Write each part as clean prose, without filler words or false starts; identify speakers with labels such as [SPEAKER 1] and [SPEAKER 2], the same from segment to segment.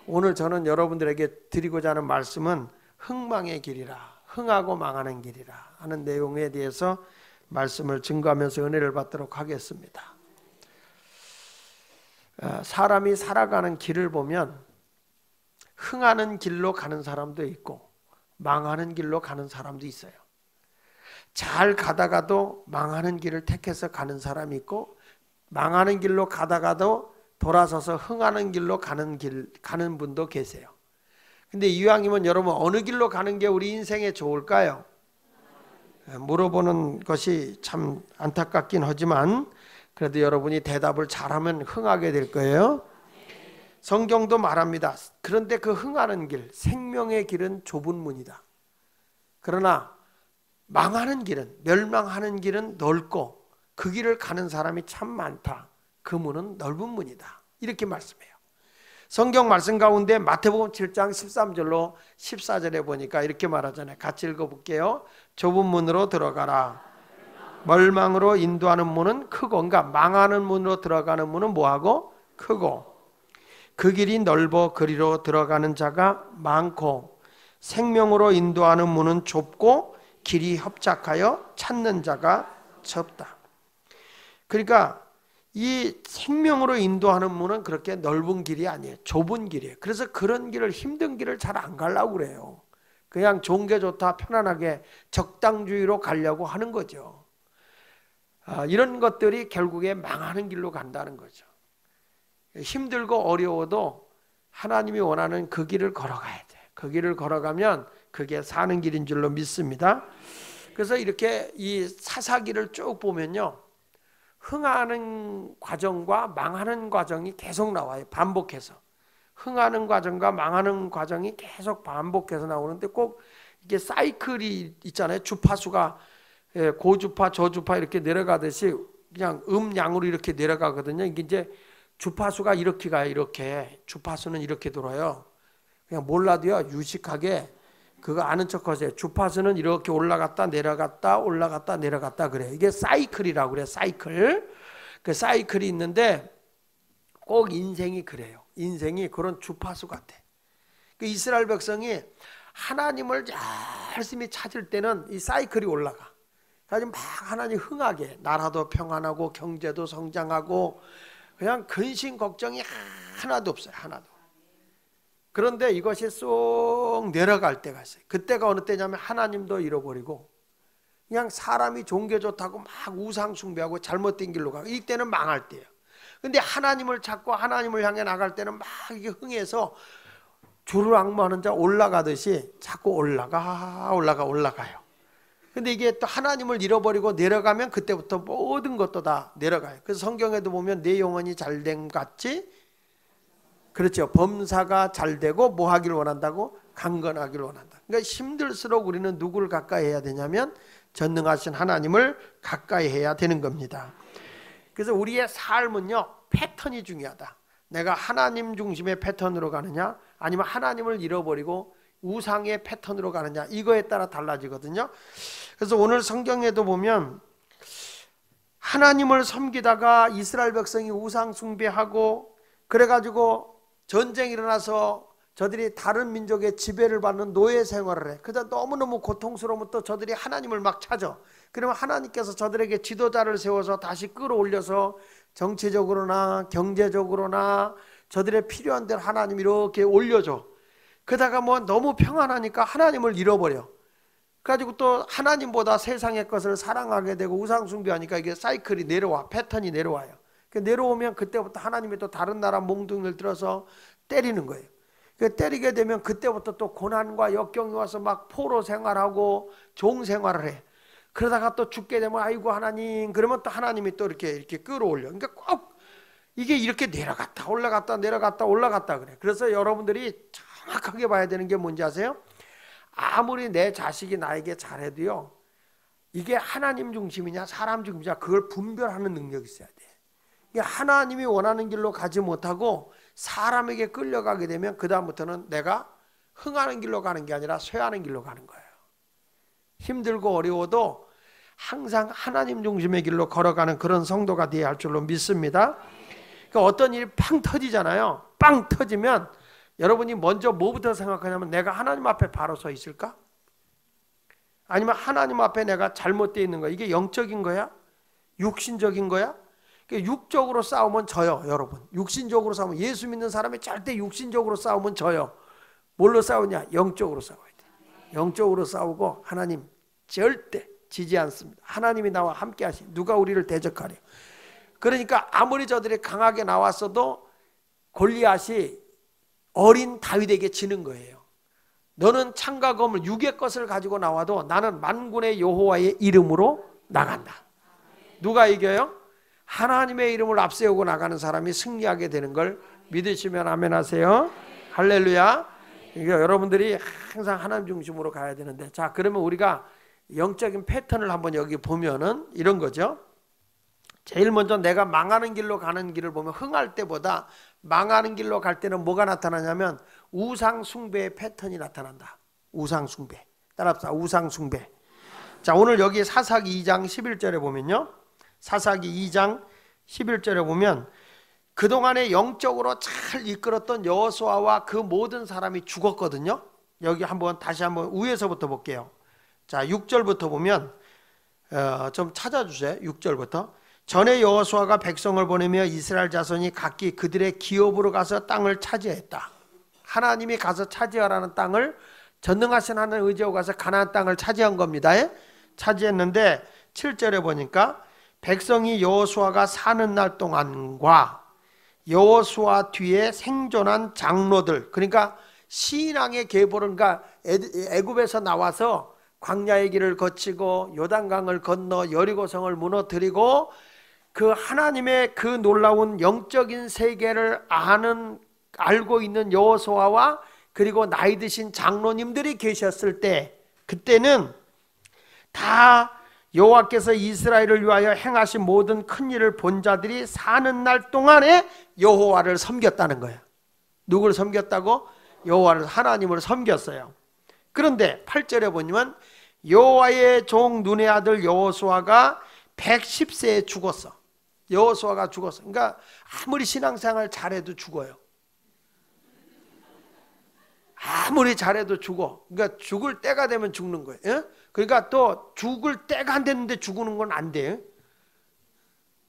[SPEAKER 1] 오늘 저는 여러분들에게 드리고자 하는 말씀은 흥망의 길이라, 흥하고 망하는 길이라 하는 내용에 대해서 말씀을 증거하면서 은혜를 받도록 하겠습니다. 사람이 살아가는 길을 보면 흥하는 길로 가는 사람도 있고 망하는 길로 가는 사람도 있어요. 잘 가다가도 망하는 길을 택해서 가는 사람이 있고, 망하는 길로 가다가도 돌아서서 흥하는 길로 가는 분도 계세요. 근데 이왕이면 여러분 어느 길로 가는 게 우리 인생에 좋을까요? 물어보는 것이 참 안타깝긴 하지만 그래도 여러분이 대답을 잘하면 흥하게 될 거예요. 성경도 말합니다. 그런데 그 흥하는 길, 생명의 길은 좁은 문이다. 그러나 망하는 길은, 멸망하는 길은 넓고 그 길을 가는 사람이 참 많다. 그 문은 넓은 문이다. 이렇게 말씀해요. 성경 말씀 가운데 마태복음 7장 13절로 14절에 보니까 이렇게 말하잖아요. 같이 읽어볼게요. 좁은 문으로 들어가라. 멸망으로 인도하는 문은 크고, 그러니까 망하는 문으로 들어가는 문은 뭐하고? 크고, 그 길이 넓어 그리로 들어가는 자가 많고, 생명으로 인도하는 문은 좁고 길이 협착하여 찾는 자가 적다. 그러니까 이 생명으로 인도하는 문은 그렇게 넓은 길이 아니에요. 좁은 길이에요. 그래서 그런 길을, 힘든 길을 잘 안 가려고 그래요. 그냥 좋은 게 좋다, 편안하게 적당주의로 가려고 하는 거죠. 이런 것들이 결국에 망하는 길로 간다는 거죠. 힘들고 어려워도 하나님이 원하는 그 길을 걸어가야 돼. 그 길을 걸어가면 그게 사는 길인 줄로 믿습니다. 그래서 이렇게 이 사사기를 쭉 보면요, 흥하는 과정과 망하는 과정이 계속 나와요. 반복해서. 흥하는 과정과 망하는 과정이 계속 반복해서 나오는데 꼭 이게 사이클이 있잖아요. 주파수가 고주파, 저주파 이렇게 내려가듯이 그냥 음양으로 이렇게 내려가거든요. 이게 이제 주파수가 이렇게 가요. 이렇게. 주파수는 이렇게 돌아요. 그냥 몰라도요, 유식하게 그거 아는 척 하세요. 주파수는 이렇게 올라갔다 내려갔다 올라갔다 내려갔다 그래요. 이게 사이클이라고 그래요. 사이클. 그 사이클이 있는데 꼭 인생이 그래요. 인생이 그런 주파수 같아. 그 이스라엘 백성이 하나님을 열심히 찾을 때는 이 사이클이 올라가. 그래서 막 하나님 흥하게, 나라도 평안하고 경제도 성장하고 그냥 근심 걱정이 하나도 없어요. 하나도. 그런데 이것이 쏙 내려갈 때가 있어요. 그때가 어느 때냐면 하나님도 잃어버리고 그냥 사람이 종교 좋다고 막 우상 숭배하고 잘못된 길로 가고, 이때는 망할 때예요. 근데 하나님을 찾고 하나님을 향해 나갈 때는 막 이게 흥해서 주를 앙모하는 자 올라가듯이 자꾸 올라가요. 근데 이게 또 하나님을 잃어버리고 내려가면 그때부터 모든 것도 다 내려가요. 그래서 성경에도 보면 내 영혼이 잘됨 같이, 그렇죠, 범사가 잘 되고 뭐 하기를 원한다고? 강건하기를 원한다. 그러니까 힘들수록 우리는 누구를 가까이 해야 되냐면 전능하신 하나님을 가까이 해야 되는 겁니다. 그래서 우리의 삶은요, 패턴이 중요하다. 내가 하나님 중심의 패턴으로 가느냐 아니면 하나님을 잃어버리고 우상의 패턴으로 가느냐, 이거에 따라 달라지거든요. 그래서 오늘 성경에도 보면 하나님을 섬기다가 이스라엘 백성이 우상 숭배하고 그래가지고 전쟁이 일어나서 저들이 다른 민족의 지배를 받는 노예 생활을 해. 그러다 너무너무 고통스러우면 또 저들이 하나님을 막 찾아. 그러면 하나님께서 저들에게 지도자를 세워서 다시 끌어올려서 정치적으로나 경제적으로나 저들의 필요한 대로 하나님 이렇게 올려줘. 그러다가 뭐 너무 평안하니까 하나님을 잃어버려. 그래가지고 또 하나님보다 세상의 것을 사랑하게 되고 우상 숭배하니까 이게 사이클이 내려와, 패턴이 내려와요. 내려오면 그때부터 하나님이 또 다른 나라 몽둥이를 들어서 때리는 거예요. 때리게 되면 그때부터 또 고난과 역경이 와서 막 포로 생활하고 종 생활을 해. 그러다가 또 죽게 되면 아이고 하나님, 그러면 또 하나님이 또 이렇게 끌어올려. 그러니까 꼭 이게 이렇게 내려갔다 올라갔다 내려갔다 올라갔다 그래. 그래서 여러분들이 정확하게 봐야 되는 게 뭔지 아세요? 아무리 내 자식이 나에게 잘해도요, 이게 하나님 중심이냐 사람 중심이냐 그걸 분별하는 능력이 있어야 돼. 하나님이 원하는 길로 가지 못하고 사람에게 끌려가게 되면 그 다음부터는 내가 흥하는 길로 가는 게 아니라 쇠하는 길로 가는 거예요. 힘들고 어려워도 항상 하나님 중심의 길로 걸어가는 그런 성도가 되어야 할 줄로 믿습니다. 그러니까 어떤 일이 팡 터지잖아요. 빵 터지면 여러분이 먼저 뭐부터 생각하냐면 내가 하나님 앞에 바로 서 있을까? 아니면 하나님 앞에 내가 잘못되어 있는 거야? 이게 영적인 거야? 육신적인 거야? 육적으로 싸우면 져요, 여러분. 육신적으로 싸우면, 예수 믿는 사람이 절대 육신적으로 싸우면 져요. 뭘로 싸우냐? 영적으로 싸워야 돼. 영적으로 싸우고 하나님 절대 지지 않습니다. 하나님이 나와 함께 하시. 누가 우리를 대적하려? 그러니까 아무리 저들이 강하게 나왔어도 골리앗이 어린 다윗에게 지는 거예요. 너는 창과 검을 육의 것을 가지고 나와도 나는 만군의 여호와의 이름으로 나간다. 누가 이겨요? 하나님의 이름을 앞세우고 나가는 사람이 승리하게 되는 걸 믿으시면 아멘 하세요. 할렐루야. 그러니까 여러분들이 항상 하나님 중심으로 가야 되는데, 자, 그러면 우리가 영적인 패턴을 한번 여기 보면은 이런 거죠. 제일 먼저 내가 망하는 길로 가는 길을 보면 흥할 때보다 망하는 길로 갈 때는 뭐가 나타나냐면 우상 숭배의 패턴이 나타난다. 우상 숭배. 따라합시다. 우상 숭배. 자, 오늘 여기 사사기 2장 11절에 보면요. 사사기 2장 11절에 보면 그동안에 영적으로 잘 이끌었던 여호수아와 그 모든 사람이 죽었거든요. 여기 다시 한번 위에서부터 볼게요. 자, 6절부터 보면 좀 찾아주세요. 6절부터. 전에 여호수아가 백성을 보내며 이스라엘 자손이 각기 그들의 기업으로 가서 땅을 차지했다. 하나님이 가서 차지하라는 땅을 전능하신 하나님 의지하고 가서 가나안 땅을 차지한 겁니다. 차지했는데 7절에 보니까 백성이 여호수아가 사는 날 동안과 여호수아 뒤에 생존한 장로들, 그러니까 신앙의 계보를, 그러니까 애굽에서 나와서 광야의 길을 거치고 요단강을 건너 여리고성을 무너뜨리고 그 하나님의 그 놀라운 영적인 세계를 알고 있는 여호수아와 그리고 나이 드신 장로님들이 계셨을 때, 그때는 다 여호와께서 이스라엘을 위하여 행하신 모든 큰 일을 본 자들이 사는 날 동안에 여호와를 섬겼다는 거예요. 누구를 섬겼다고? 여호와를, 하나님을 섬겼어요. 그런데 8절에 보면 여호와의 종 눈의 아들 여호수아가 110세에 죽었어. 여호수아가 죽었어. 그러니까 아무리 신앙생활 잘해도 죽어요. 아무리 잘해도 죽어. 그러니까 죽을 때가 되면 죽는 거예요. 예? 그러니까 또 죽을 때가 안 됐는데 죽는 건 안 돼요.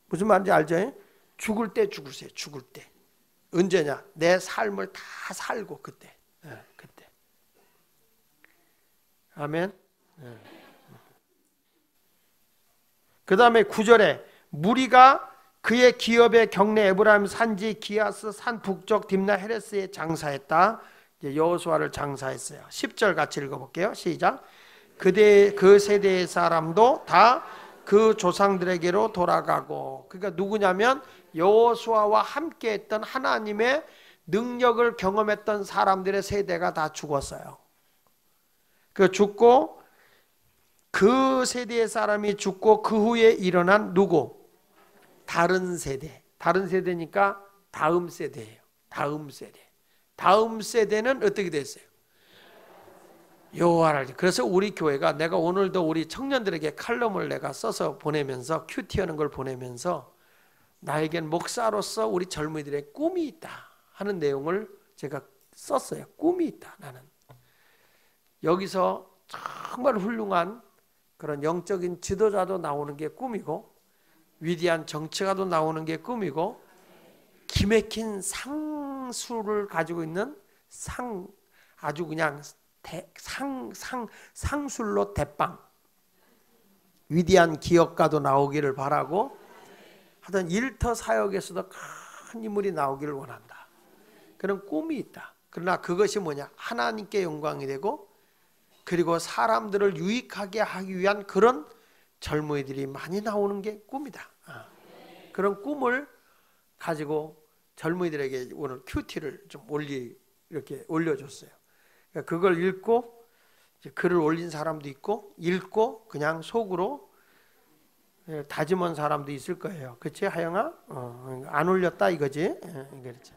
[SPEAKER 1] 무슨 말인지 알죠? 죽을 때 죽으세요. 죽을 때. 언제냐? 내 삶을 다 살고 그때. 예, 그때. 아멘. 예. 그 다음에 9절에 무리가 그의 기업의 경내 에브라임 산지 기아스 산 북쪽 딥나 헤레스에 장사했다. 여호수아를 장사했어요. 10절 같이 읽어볼게요. 시작. 그 세대의 사람도 다 그 조상들에게로 돌아가고, 그러니까 누구냐면 여호수아와 함께했던 하나님의 능력을 경험했던 사람들의 세대가 다 죽었어요. 그 죽고 그 세대의 사람이 죽고 그 후에 일어난 누구? 다른 세대. 다른 세대니까 다음 세대예요. 다음 세대. 다음 세대는 어떻게 됐어요? 여호와를. 그래서 우리 교회가, 내가 오늘도 우리 청년들에게 칼럼을 내가 써서 보내면서, 큐티하는 걸 보내면서 나에겐 목사로서 우리 젊은이들의 꿈이 있다 하는 내용을 제가 썼어요. 꿈이 있다. 나는 여기서 정말 훌륭한 그런 영적인 지도자도 나오는 게 꿈이고, 위대한 정치가도 나오는 게 꿈이고, 기맥힌 상수를 가지고 있는 아주 그냥 상술로 대빵 위대한 기업가도 나오기를 바라고, 하여튼 일터 사역에서도 큰 인물이 나오기를 원한다. 그런 꿈이 있다. 그러나 그것이 뭐냐? 하나님께 영광이 되고 그리고 사람들을 유익하게 하기 위한 그런 젊은이들이 많이 나오는 게 꿈이다. 그런 꿈을 가지고 젊은이들에게 오늘 큐티를 좀 이렇게 올려줬어요. 그걸 읽고 글을 올린 사람도 있고, 읽고 그냥 속으로 다짐한 사람도 있을 거예요. 그렇지, 하영아? 안 올렸다 이거지? 그렇지.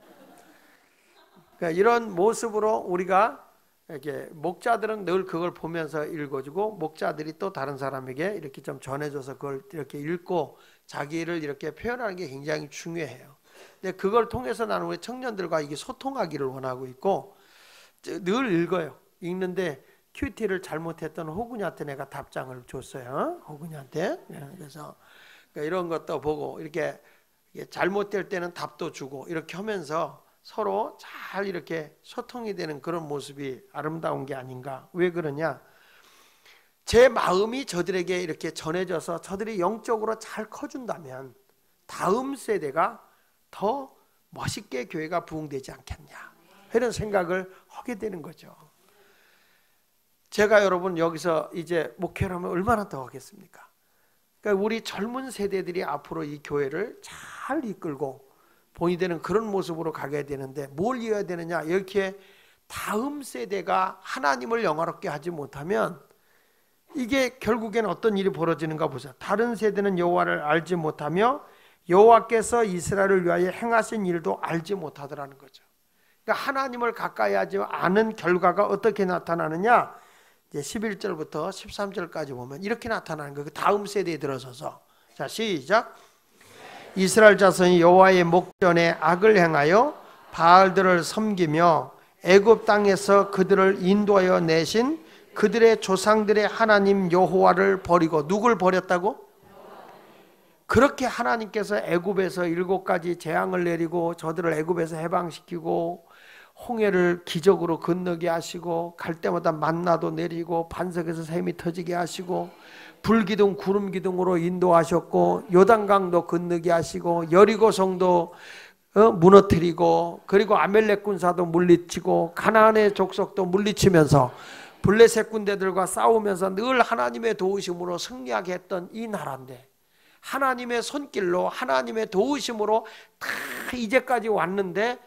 [SPEAKER 1] 그러니까 이런 모습으로 우리가 이렇게, 목자들은 늘 그걸 보면서 읽어주고, 목자들이 또 다른 사람에게 이렇게 좀 전해줘서 그걸 이렇게 읽고 자기를 이렇게 표현하는 게 굉장히 중요해요. 근데 그걸 통해서 나는 우리 청년들과 이게 소통하기를 원하고 있고 늘 읽어요. 읽는데 큐티를 잘못했던 호근이한테 내가 답장을 줬어요. 호근이한테. 그래서 이런 것도 보고 이렇게 잘못될 때는 답도 주고 이렇게 하면서 서로 잘 이렇게 소통이 되는 그런 모습이 아름다운 게 아닌가. 왜 그러냐? 제 마음이 저들에게 이렇게 전해져서 저들이 영적으로 잘 커준다면 다음 세대가 더 멋있게 교회가 부흥되지 않겠냐 이런 생각을 하게 되는 거죠. 제가 여러분 여기서 이제 목회를 하면 얼마나 더 하겠습니까? 그러니까 우리 젊은 세대들이 앞으로 이 교회를 잘 이끌고 본이 되는 그런 모습으로 가게 되는데 뭘 이어야 되느냐? 이렇게 다음 세대가 하나님을 영화롭게 하지 못하면 이게 결국에는 어떤 일이 벌어지는가 보세요. 다른 세대는 여호와를 알지 못하며 여호와께서 이스라엘을 위하여 행하신 일도 알지 못하더라는 거죠. 그러니까 하나님을 가까이 하지 않은 결과가 어떻게 나타나느냐? 이제 11절부터 13절까지 보면 이렇게 나타나는 거예요. 다음 세대에 들어서서. 자, 시작. 이스라엘 자손이 여호와의 목전에 악을 행하여 바알들을 섬기며 애굽 땅에서 그들을 인도하여 내신 그들의 조상들의 하나님 여호와를 버리고 누굴 버렸다고? 그렇게 하나님께서 애굽에서 7가지 재앙을 내리고 저들을 애굽에서 해방시키고 홍해를 기적으로 건너게 하시고 갈 때마다 만나도 내리고 반석에서 샘이 터지게 하시고 불기둥 구름기둥으로 인도하셨고 요단강도 건너게 하시고 여리고성도 무너뜨리고 그리고 아멜렉 군사도 물리치고 가나안의 족속도 물리치면서 블레셋 군대들과 싸우면서 늘 하나님의 도우심으로 승리하게 했던 이 나라인데 하나님의 손길로 하나님의 도우심으로 다 이제까지 왔는데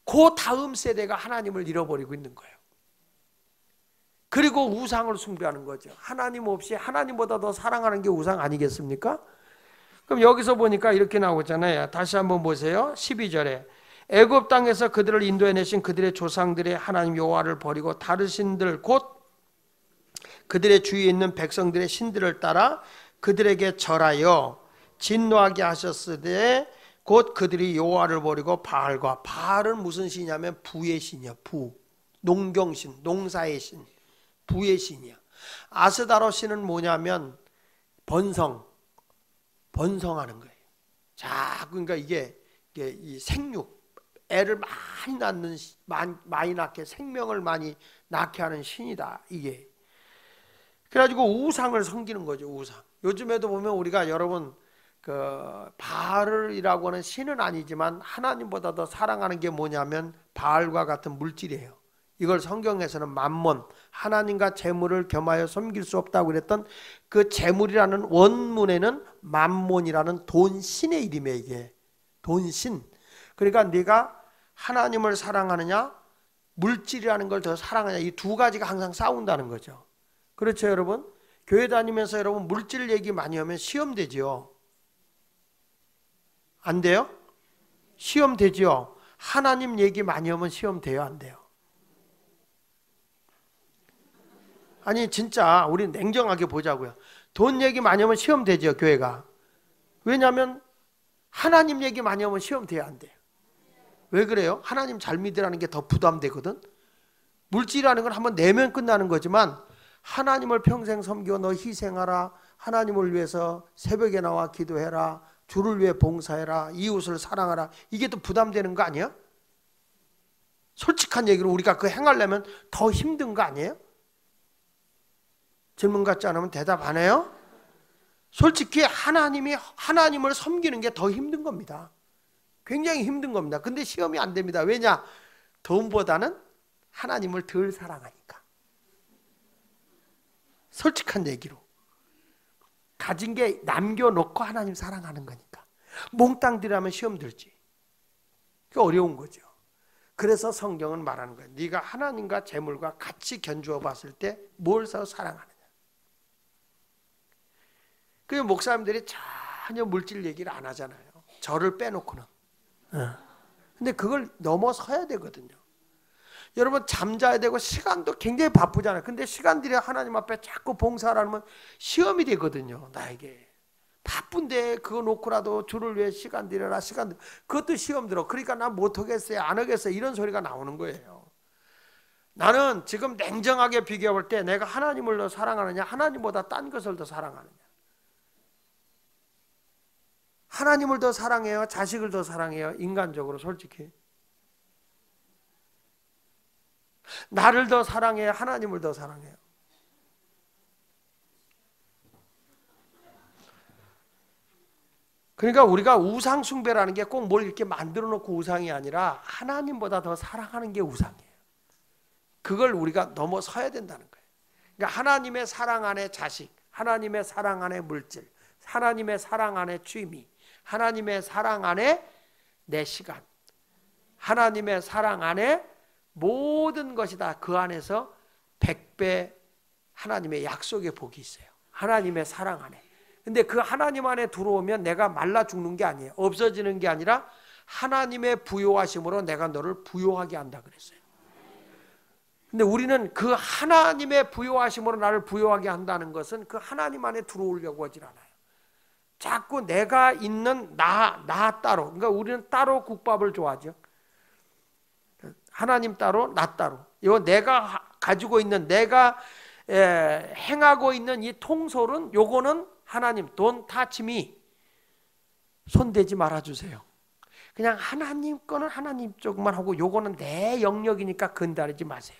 [SPEAKER 1] 그 다음 세대가 하나님을 잃어버리고 있는 거예요. 그리고 우상을 숭배하는 거죠. 하나님 없이 하나님보다 더 사랑하는 게 우상 아니겠습니까? 그럼 여기서 보니까 이렇게 나오잖아요. 다시 한번 보세요. 12절에 애굽 땅에서 그들을 인도해내신 그들의 조상들의 하나님 여호와를 버리고 다른 신들 곧 그들의 주위에 있는 백성들의 신들을 따라 그들에게 절하여 진노하게 하셨으되 곧 그들이 여호와를 버리고 바알과 바알은 무슨 신이냐면 부의 신이야. 부 농경신 농사의 신 부의 신이야. 아스다로 신은 뭐냐면 번성하는 거예요. 자, 그러니까 이게 이 생육 애를 많이 낳는 많이 낳게 생명을 많이 낳게 하는 신이다 이게. 그래가지고 우상을 섬기는 거죠. 우상. 요즘에도 보면 우리가 여러분 그 바알이라고 하는 신은 아니지만 하나님보다 더 사랑하는 게 뭐냐면 바알과 같은 물질이에요. 이걸 성경에서는 만몬, 하나님과 재물을 겸하여 섬길 수 없다고 그랬던 그 재물이라는 원문에는 만몬이라는 돈신의 이름이에요. 이게 돈신. 그러니까 네가 하나님을 사랑하느냐 물질이라는 걸 더 사랑하느냐 이 두 가지가 항상 싸운다는 거죠. 그렇죠 여러분? 교회 다니면서 여러분 물질 얘기 많이 하면 시험 되지요. 안 돼요? 시험 되지요. 하나님 얘기 많이 하면 시험 돼요 안 돼요? 아니 진짜 우리 냉정하게 보자고요. 돈 얘기 많이 하면 시험 되죠 교회가. 왜냐하면 하나님 얘기 많이 하면 시험 돼야 안 돼요. 왜 그래요? 하나님 잘 믿으라는 게 더 부담되거든. 물질이라는 건 한번 내면 끝나는 거지만 하나님을 평생 섬기고 너 희생하라. 하나님을 위해서 새벽에 나와 기도해라. 주를 위해 봉사해라. 이웃을 사랑하라. 이게 또 부담되는 거 아니야? 솔직한 얘기로 우리가 그거 행하려면 더 힘든 거 아니에요? 질문 같지 않으면 대답 안 해요? 솔직히 하나님을 섬기는 게 더 힘든 겁니다. 굉장히 힘든 겁니다. 근데 시험이 안 됩니다. 왜냐? 돈보다는 하나님을 덜 사랑하니까. 솔직한 얘기로. 가진 게 남겨놓고 하나님 사랑하는 거니까. 몽땅 들이라면 시험 들지. 그게 어려운 거죠. 그래서 성경은 말하는 거예요. 네가 하나님과 재물과 같이 견주어 봤을 때 뭘 사랑하느냐. 그래서 목사님들이 전혀 물질 얘기를 안 하잖아요. 저를 빼놓고는. 근데 그걸 넘어서야 되거든요. 여러분 잠자야 되고 시간도 굉장히 바쁘잖아요. 근데 시간들이 하나님 앞에 자꾸 봉사하라면 시험이 되거든요. 나에게 바쁜데 그거 놓고라도 주를 위해 시간 들여라 시간 들여. 그것도 시험 들어. 그러니까 난 못하겠어요 안 하겠어요 이런 소리가 나오는 거예요. 나는 지금 냉정하게 비교해 볼 때 내가 하나님을 더 사랑하느냐 하나님보다 딴 것을 더 사랑하느냐. 하나님을 더 사랑해요 자식을 더 사랑해요 인간적으로 솔직히. 나를 더 사랑해요 하나님을 더 사랑해요. 그러니까 우리가 우상 숭배라는 게 꼭 뭘 이렇게 만들어 놓고 우상이 아니라 하나님보다 더 사랑하는 게 우상이에요. 그걸 우리가 넘어서야 된다는 거예요. 그러니까 하나님의 사랑 안에 자식, 하나님의 사랑 안에 물질, 하나님의 사랑 안에 취미, 하나님의 사랑 안에 내 시간, 하나님의 사랑 안에 모든 것이 다 그 안에서 100배 하나님의 약속의 복이 있어요. 하나님의 사랑 안에. 근데 그 하나님 안에 들어오면 내가 말라 죽는 게 아니에요. 없어지는 게 아니라 하나님의 부요하심으로 내가 너를 부요하게 한다 그랬어요. 근데 우리는 그 하나님의 부요하심으로 나를 부요하게 한다는 것은 그 하나님 안에 들어오려고 하질 않아요. 자꾸 내가 있는 나 따로. 그러니까 우리는 따로 국밥을 좋아하죠. 하나님 따로 나 따로. 이거 내가 가지고 있는 내가 행하고 있는 이 통솔은 요거는 하나님 돈 타치미 손대지 말아주세요. 그냥 하나님 거는 하나님 쪽만 하고 요거는 내 영역이니까 건드리지 마세요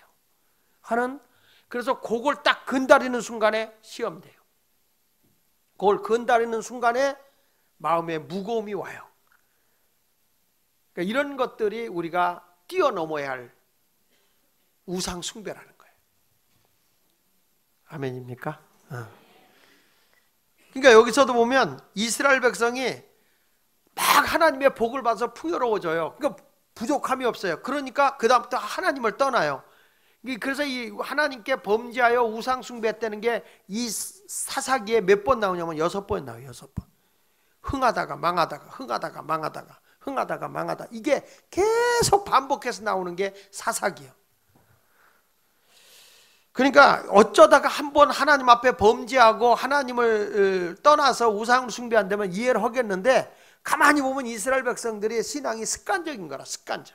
[SPEAKER 1] 하는. 그래서 그걸 딱 건드리는 순간에 시험돼요. 그걸 건드리는 순간에 마음에 무거움이 와요. 그러니까 이런 것들이 우리가 뛰어넘어야 할 우상 숭배라는 거예요. 아멘입니까? 그러니까 여기서도 보면 이스라엘 백성이 막 하나님의 복을 받아서 풍요로워져요. 그러니까 부족함이 없어요. 그러니까 그 다음부터 하나님을 떠나요. 그래서 이 하나님께 범죄하여 우상 숭배했다는 게 이 사사기에 몇 번 나오냐면 6번 나와요. 6번. 흥하다가 망하다가 흥하다가 망하다가 흥하다가 망하다. 이게 계속 반복해서 나오는 게 사사기예요. 그러니까 어쩌다가 한번 하나님 앞에 범죄하고 하나님을 떠나서 우상을 숭배한다면 이해를 하겠는데 가만히 보면 이스라엘 백성들의 신앙이 습관적인 거라. 습관적.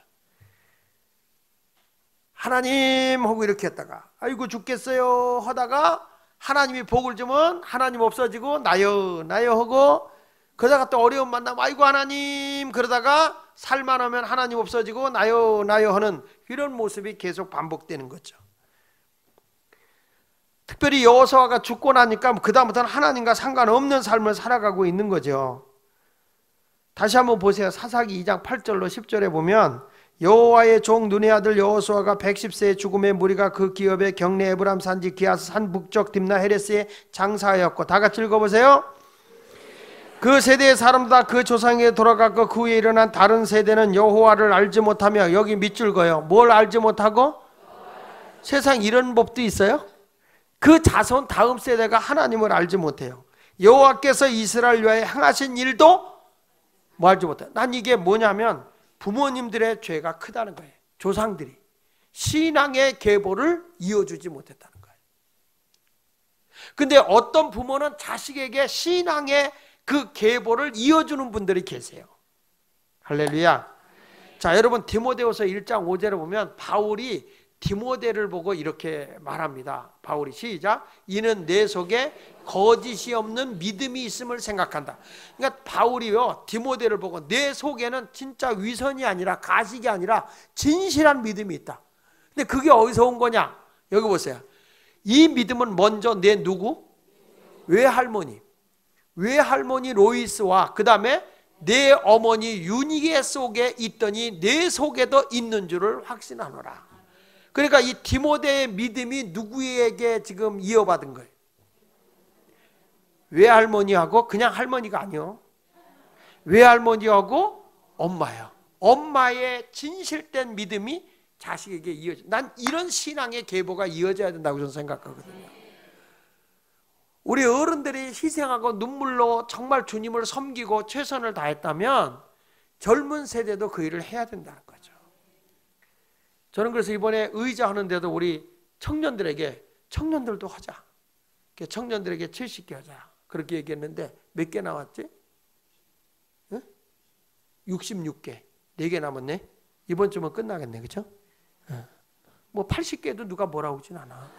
[SPEAKER 1] 하나님 하고 이렇게 했다가 아이고 죽겠어요 하다가 하나님이 복을 주면 하나님 없어지고 나요 하고 그러다가 또 어려움 만나면 아이고 하나님 그러다가 살만하면 하나님 없어지고 나요 하는 이런 모습이 계속 반복되는 거죠. 특별히 여호수아가 죽고 나니까 그 다음부터는 하나님과 상관없는 삶을 살아가고 있는 거죠. 다시 한번 보세요. 사사기 2장 8절로 10절에 보면 여호와의 종 눈의 아들 여호수아가 110세의 죽음의 무리가 그 기업에 경내 에브람 산지 기아스 산 북쪽 딥나 헤레스에 장사하였고 다 같이 읽어보세요. 그 세대의 사람도 다 그 조상에게 돌아갔고 그 후에 일어난 다른 세대는 여호와를 알지 못하며 여기 밑줄 그어요. 뭘 알지 못하고? 세상 이런 법도 있어요? 그 자손 다음 세대가 하나님을 알지 못해요. 여호와께서 이스라엘 위하여 행하신 일도 뭐 알지 못해요. 난 이게 뭐냐면 부모님들의 죄가 크다는 거예요. 조상들이 신앙의 계보를 이어주지 못했다는 거예요. 근데 어떤 부모는 자식에게 신앙의 그 계보를 이어주는 분들이 계세요. 할렐루야. 자, 여러분 디모데후서 1장 5절에 보면 바울이 디모데를 보고 이렇게 말합니다. 바울이 시작. 이는 내 속에 거짓이 없는 믿음이 있음을 생각한다. 그러니까 바울이요 디모데를 보고 내 속에는 진짜 위선이 아니라 가식이 아니라 진실한 믿음이 있다. 근데 그게 어디서 온 거냐? 여기 보세요. 이 믿음은 먼저 내 누구? 외할머니 로이스와 그 다음에 내 어머니 유니게 속에 있더니 내 속에도 있는 줄을 확신하노라. 그러니까 이 디모데의 믿음이 누구에게 지금 이어받은 거예요? 외할머니하고 그냥 할머니가 아니요. 외할머니하고 엄마요. 엄마의 진실된 믿음이 자식에게 이어져. 난 이런 신앙의 계보가 이어져야 된다고 저는 생각하거든요. 우리 어른들이 희생하고 눈물로 정말 주님을 섬기고 최선을 다했다면 젊은 세대도 그 일을 해야 된다는 거죠. 저는 그래서 이번에 의자 하는데도 우리 청년들에게 청년들도 하자. 청년들에게 70개 하자. 그렇게 얘기했는데 몇 개 나왔지? 66개. 4개 남았네. 이번 주면 끝나겠네. 그렇죠? 뭐 80개도 누가 뭐라고 하진 않아.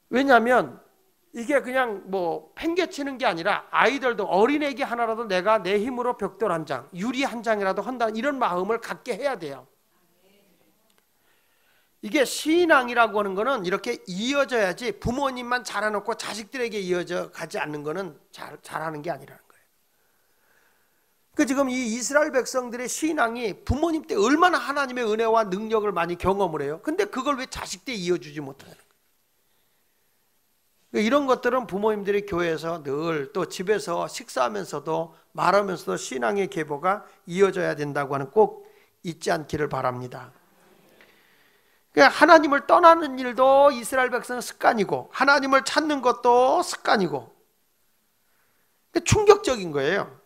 [SPEAKER 1] 왜냐하면 이게 그냥 뭐 팽개치는 게 아니라 아이들도 어린애기 하나라도 내가 내 힘으로 벽돌 한 장, 유리 한 장이라도 한다, 이런 마음을 갖게 해야 돼요. 이게 신앙이라고 하는 거는 이렇게 이어져야지, 부모님만 잘해놓고 자식들에게 이어져 가지 않는 거는 잘하는 게 아니라는 거예요. 그 지금 이 이스라엘 백성들의 신앙이 부모님 때 얼마나 하나님의 은혜와 능력을 많이 경험을 해요. 근데 그걸 왜 자식 때 이어주지 못하는 거예요. 이런 것들은 부모님들이 교회에서 늘, 또 집에서 식사하면서도 말하면서도 신앙의 계보가 이어져야 된다고 하는, 꼭 잊지 않기를 바랍니다. 하나님을 떠나는 일도 이스라엘 백성은 습관이고, 하나님을 찾는 것도 습관이고, 충격적인 거예요.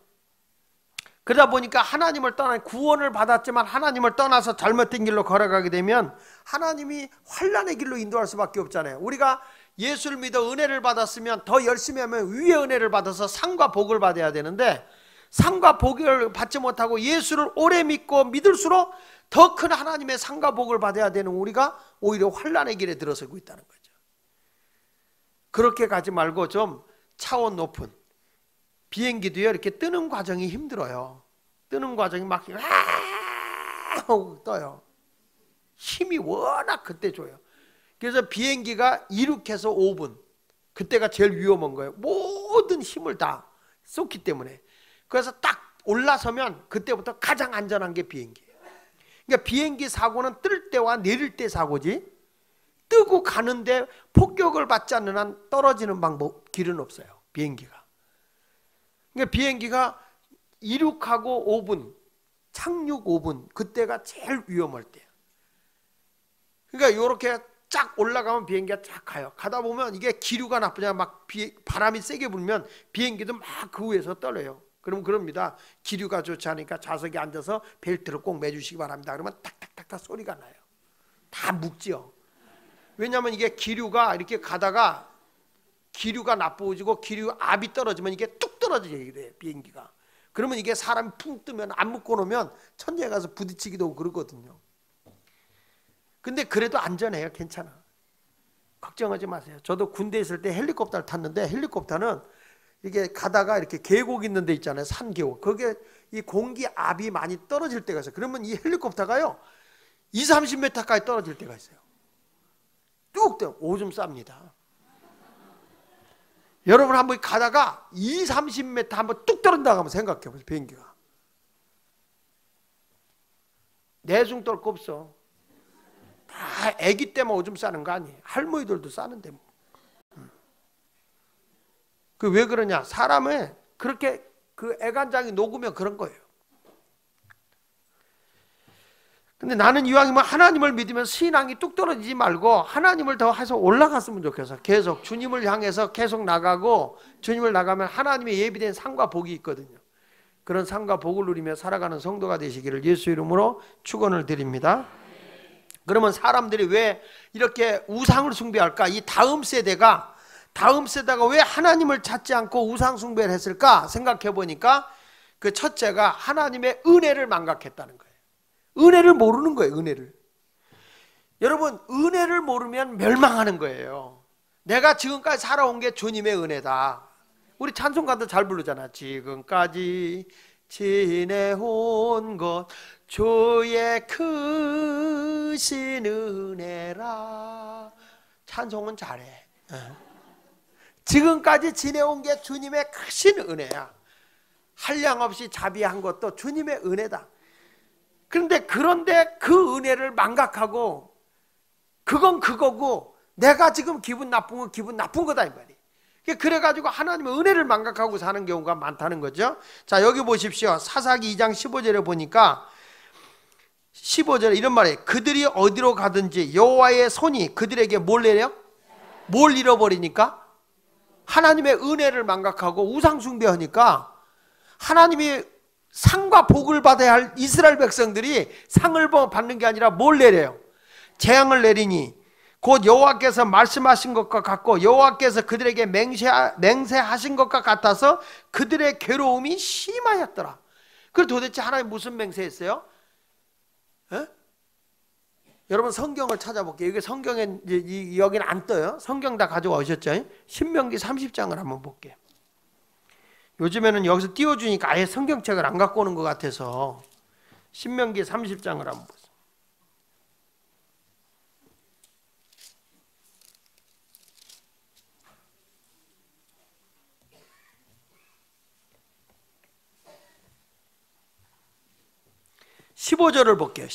[SPEAKER 1] 그러다 보니까 하나님을 떠나, 구원을 받았지만 하나님을 떠나서 잘못된 길로 걸어가게 되면 하나님이 환난의 길로 인도할 수밖에 없잖아요. 우리가 예수를 믿어 은혜를 받았으면 더 열심히 하면 위의 은혜를 받아서 상과 복을 받아야 되는데, 상과 복을 받지 못하고 예수를 오래 믿고 믿을수록 더 큰 하나님의 상과 복을 받아야 되는 우리가 오히려 환난의 길에 들어서고 있다는 거죠. 그렇게 가지 말고 좀 차원 높은, 비행기도요 이렇게 뜨는 과정이 힘들어요. 뜨는 과정이 막 하고 떠요. 힘이 워낙 그때 줘요. 그래서 비행기가 이륙해서 5분, 그때가 제일 위험한 거예요. 모든 힘을 다 쏟기 때문에. 그래서 딱 올라서면 그때부터 가장 안전한 게 비행기예요. 그러니까 비행기 사고는 뜰 때와 내릴 때 사고지, 뜨고 가는데 폭격을 받지 않는 한 떨어지는 방법, 길은 없어요. 비행기가. 그러니까 비행기가 이륙하고 5분, 착륙 5분, 그때가 제일 위험할 때예요. 그러니까 이렇게 쫙 올라가면 비행기가 쫙 가요. 가다 보면 이게 기류가 나쁘냐, 막 바람이 세게 불면 비행기도 막 그 위에서 떨어요. 그럼 그럽니다. 기류가 좋지 않으니까 좌석에 앉아서 벨트를 꼭 매주시기 바랍니다. 그러면 탁탁탁탁 소리가 나요. 다 묵지요. 왜냐하면 이게 기류가 이렇게 가다가 기류가 나빠지고 기류 압이 떨어지면 이게 뚝 떨어지게 돼요, 비행기가. 그러면 이게 사람이 풍 뜨면 안 묶어 놓으면 천장에 가서 부딪히기도 하고 그러거든요. 근데 그래도 안전해요. 괜찮아. 걱정하지 마세요. 저도 군대에 있을 때 헬리콥터를 탔는데, 헬리콥터는 이게 가다가 이렇게 계곡 있는 데 있잖아요. 산 계곡. 거기에 이 공기 압이 많이 떨어질 때가 있어요. 그러면 이 헬리콥터가요 20-30m까지 떨어질 때가 있어요. 뚝 떠요. 오줌 쌉니다. 여러분 한번 가다가 20-30m 한번 뚝 떨어진다고 한번 생각해 보세요. 비행기가 내중 떨 거 없어. 다 애기 때만 오줌 싸는 거 아니에요. 할머니들도 싸는데 뭐. 그 왜 그러냐? 사람의 그렇게 그 애간장이 녹으면 그런 거예요. 근데 나는 이왕이면 하나님을 믿으면 신앙이 뚝 떨어지지 말고 하나님을 더 해서 올라갔으면 좋겠어. 계속 주님을 향해서 계속 나가고, 주님을 나가면 하나님의 예비된 상과 복이 있거든요. 그런 상과 복을 누리며 살아가는 성도가 되시기를 예수 이름으로 축원을 드립니다. 그러면 사람들이 왜 이렇게 우상을 숭배할까? 이 다음 세대가 왜 하나님을 찾지 않고 우상 숭배를 했을까 생각해 보니까 그 첫째가 하나님의 은혜를 망각했다는 거예요. 은혜를 모르는 거예요. 은혜를. 여러분, 은혜를 모르면 멸망하는 거예요. 내가 지금까지 살아온 게 주님의 은혜다. 우리 찬송가도 잘 부르잖아. 지금까지 지내온 것 주의 크신 은혜라. 찬송은 잘해. 지금까지 지내온 게 주님의 크신 은혜야. 한량없이 자비한 것도 주님의 은혜다. 그런데 그 은혜를 망각하고, 그건 그거고 내가 지금 기분 나쁜 건 기분 나쁜 거다 이 말이에요. 그래가지고 하나님의 은혜를 망각하고 사는 경우가 많다는 거죠. 자, 여기 보십시오. 사사기 2장 15절에 보니까 15절에 이런 말이에요. 그들이 어디로 가든지 여호와의 손이 그들에게 뭘 내려? 뭘 잃어버리니까? 하나님의 은혜를 망각하고 우상 숭배하니까 하나님이 상과 복을 받아야 할 이스라엘 백성들이 상을 받는 게 아니라 뭘 내려요? 재앙을 내리니 곧 여호와께서 말씀하신 것과 같고 여호와께서 그들에게 맹세하신 것과 같아서 그들의 괴로움이 심하였더라. 그럼 도대체 하나님 무슨 맹세했어요? 에? 여러분 성경을 찾아볼게요. 이게 성경에 여기는 안 떠요. 성경 다 가져오셨죠? 신명기 30장을 한번 볼게요. 요즘에는 여기서 띄워주니까 아예 성경책을 안 갖고 오는 것 같아서 신명기 30장을 한번 보세요. (15절을) 볼게요.